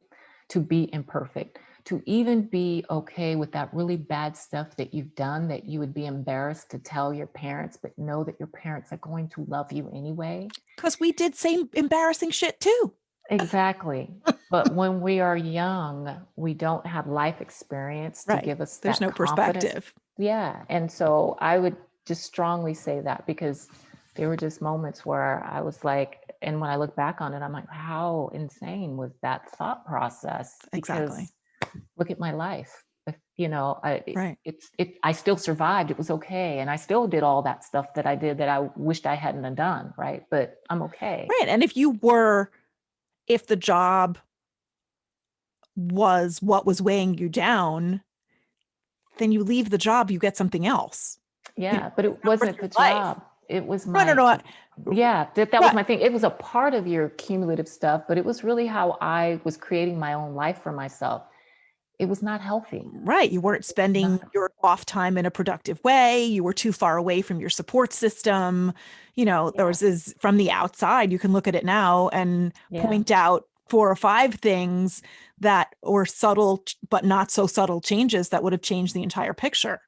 to be imperfect, to even be okay with that really bad stuff that you've done that you would be embarrassed to tell your parents, but know that your parents are going to love you anyway. Because we did same embarrassing shit too. Exactly. But when we are young, we don't have life experience to Right. give us There's that no confidence. perspective. Yeah. And so I would just strongly say that, because there were just moments where I was like, and when I look back on it, I'm like, how insane was that thought process? Exactly. Because look at my life. Right. I still survived. It was okay. And I still did all that stuff that I did that I wished I hadn't have done. Right. But I'm okay. Right. And if the job was what was weighing you down, then you leave the job, you get something else. Yeah, but It's it not worth wasn't your the life. job. It was No, no, my, no. yeah, that was Right. my thing. It was a part of your cumulative stuff, but it was really how I was creating my own life for myself. It was not healthy. Right. You weren't spending Not, your off time in a productive way. You were too far away from your support system. There yeah, was this from the outside, you can look at it now and yeah, point out 4 or 5 things that were subtle, but not so subtle changes that would have changed the entire picture.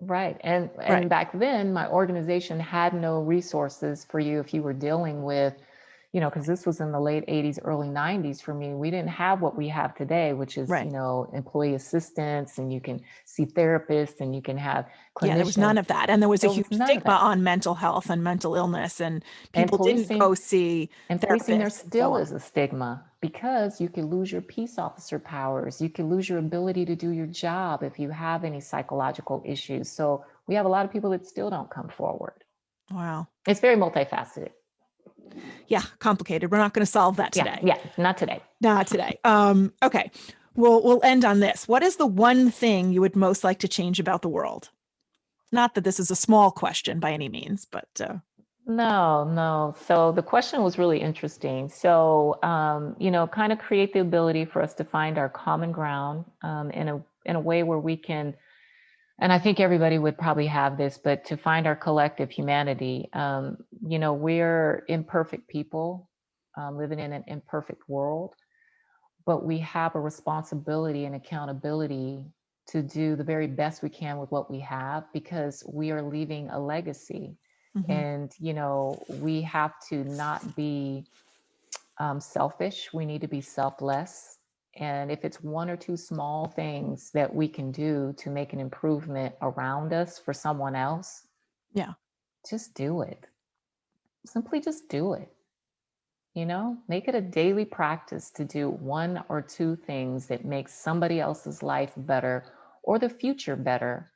right. And Right. back then, my organization had no resources for you if you were dealing with, because this was in the late 80s, early 90s for me. We didn't have what we have today, which is, Right. employee assistance, and you can see therapists and you can have Yeah, there was none clinicians. of that. And there was a There was huge none of stigma that. on mental health and mental illness, and And people didn't go see policing there therapists and so still on. is a stigma, because you could lose your peace officer powers. You could lose your ability to do your job if you have any psychological issues. So we have a lot of people that still don't come forward. Wow. It's very multifaceted. Yeah, complicated. We're not going to solve that Yeah, today. yeah, not today. Not today. Okay. We'll end on this. What is the one thing you would most like to change about the world? Not that this is a small question by any means, but No, no. So the question was really interesting. So, kind of create the ability for us to find our common ground in a way where we can. And I think everybody would probably have this, but to find our collective humanity. We're imperfect people living in an imperfect world, but we have a responsibility and accountability to do the very best we can with what we have, because we are leaving a legacy. mhm. And, we have to not be selfish. We need to be selfless. And if it's one or two small things that we can do to make an improvement around us for someone else, Yeah. just do it. Simply just do it. Make it a daily practice to do one or two things that make somebody else's life better or the future better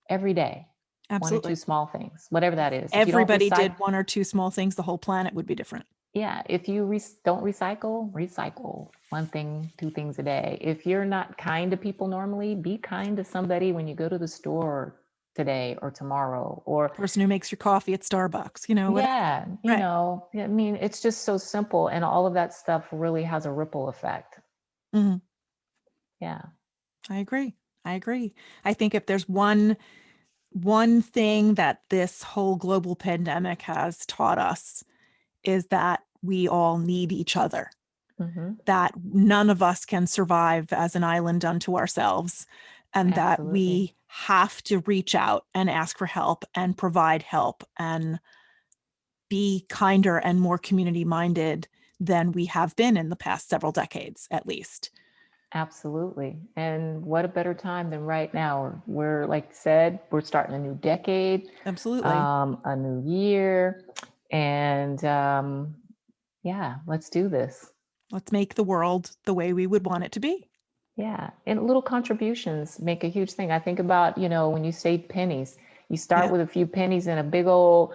every day. One or two Absolutely. small things, whatever that is. If you don't Everybody recycle, did one or two small things, the whole planet would be different. yeah, if you don't recycle one thing, two things a day. If you're not kind to people normally, be kind to somebody when you go to the store today or tomorrow, or Person who makes your coffee at Starbucks, whatever. yeah, Right. I mean, it's just so simple, and all of that stuff really has a ripple effect. Mhm. Yeah. I agree. I agree. I think if there's one thing that this whole global pandemic has taught us is that we all need each other, Hmm. that none of us can survive as an island unto ourselves, and that Absolutely. we have to reach out and ask for help and provide help and be kinder and more community minded than we have been in the past several decades, at least. Absolutely. And what a better time than right now. We're, like I said, we're starting a new decade, Absolutely. a new year. And yeah, let's do this. Let's make the world the way we would want it to be. Yeah. And little contributions make a huge thing. I think about, when you save pennies, you start Yeah. with a few pennies in a big old,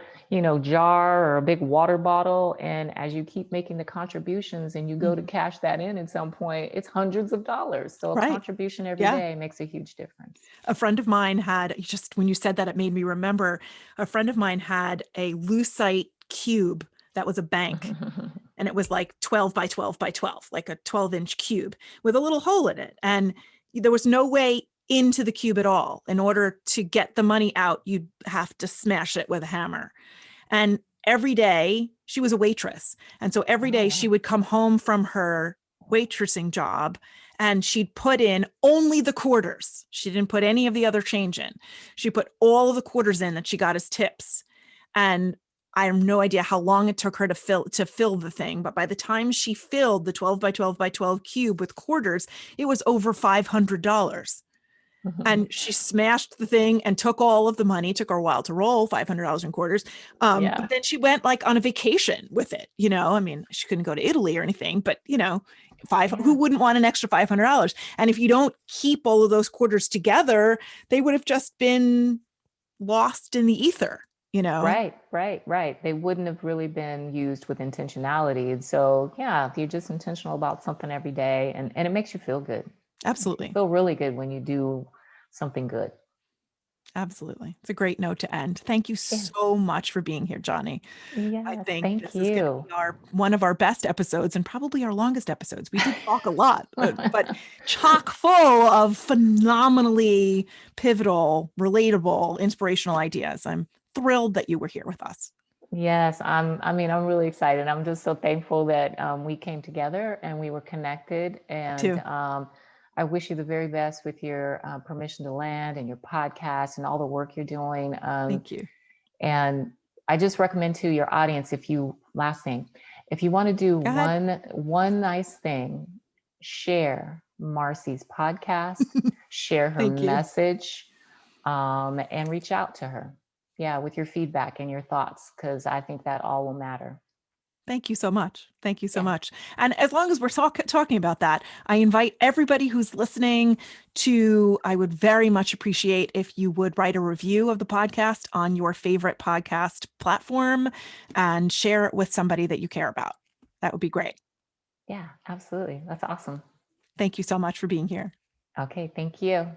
jar or a big water bottle. And as you keep making the contributions and you go to Mhm. cash that in at some point, it's hundreds of dollars. So a Right. contribution every Yeah. day makes a huge difference. A friend of mine had, just when you said that, it made me remember a friend of mine had a lucite cube that was a bank. And it was like 12 by 12 by 12, like a 12-inch cube with a little hole in it. And there was no way into the cube at all. In order to get the money out, you'd have to smash it with a hammer. And every day she was a waitress. And so every Oh, day she wow. would come home from her waitressing job and she'd put in only the quarters. She didn't put any of the other change in. She put all of the quarters in that she got as tips. And I have no idea how long it took her to fill the thing, but by the time she filled the 12 by 12 by 12 cube with quarters, it was over $500. And she smashed the thing and took all of the money. It took her a while to roll $500 in quarters. Yeah. But then she went like on a vacation with it. I mean, she couldn't go to Italy or anything, but who Yeah. wouldn't want an extra $500? And if you don't keep all of those quarters together, they would have just been lost in the ether. Right, right, right. They wouldn't have really been used with intentionality. And so, yeah, if you're just intentional about something every day, and it makes you feel good. Absolutely. Feel really good when you do something good. Absolutely. It's a great note to end. Thank you Yeah. so much for being here, Jonni. I Yes. think Thank this is going to you. be one of our best episodes and probably our longest episodes. We did talk a lot, but chock full of phenomenally pivotal, relatable, inspirational ideas. I'm thrilled that you were here with us. Yes, I'm really excited. I'm just so thankful that we came together and we were connected. And Too. I wish you the very best with your Permission to Land and your podcast and all the work you're doing. Thank you. And I just recommend to your audience, last thing, if you want to do Go ahead. one nice thing, share Marcy's podcast, share her Thank you. message, and reach out to her. Yeah, with your feedback and your thoughts, because I think that all will matter. Thank you so much. Thank you so Yeah. much. And as long as we're talking about that, I invite everybody who's listening I would very much appreciate if you would write a review of the podcast on your favorite podcast platform and share it with somebody that you care about. That would be great. Yeah, absolutely. That's awesome. Thank you so much for being here. Okay, thank you.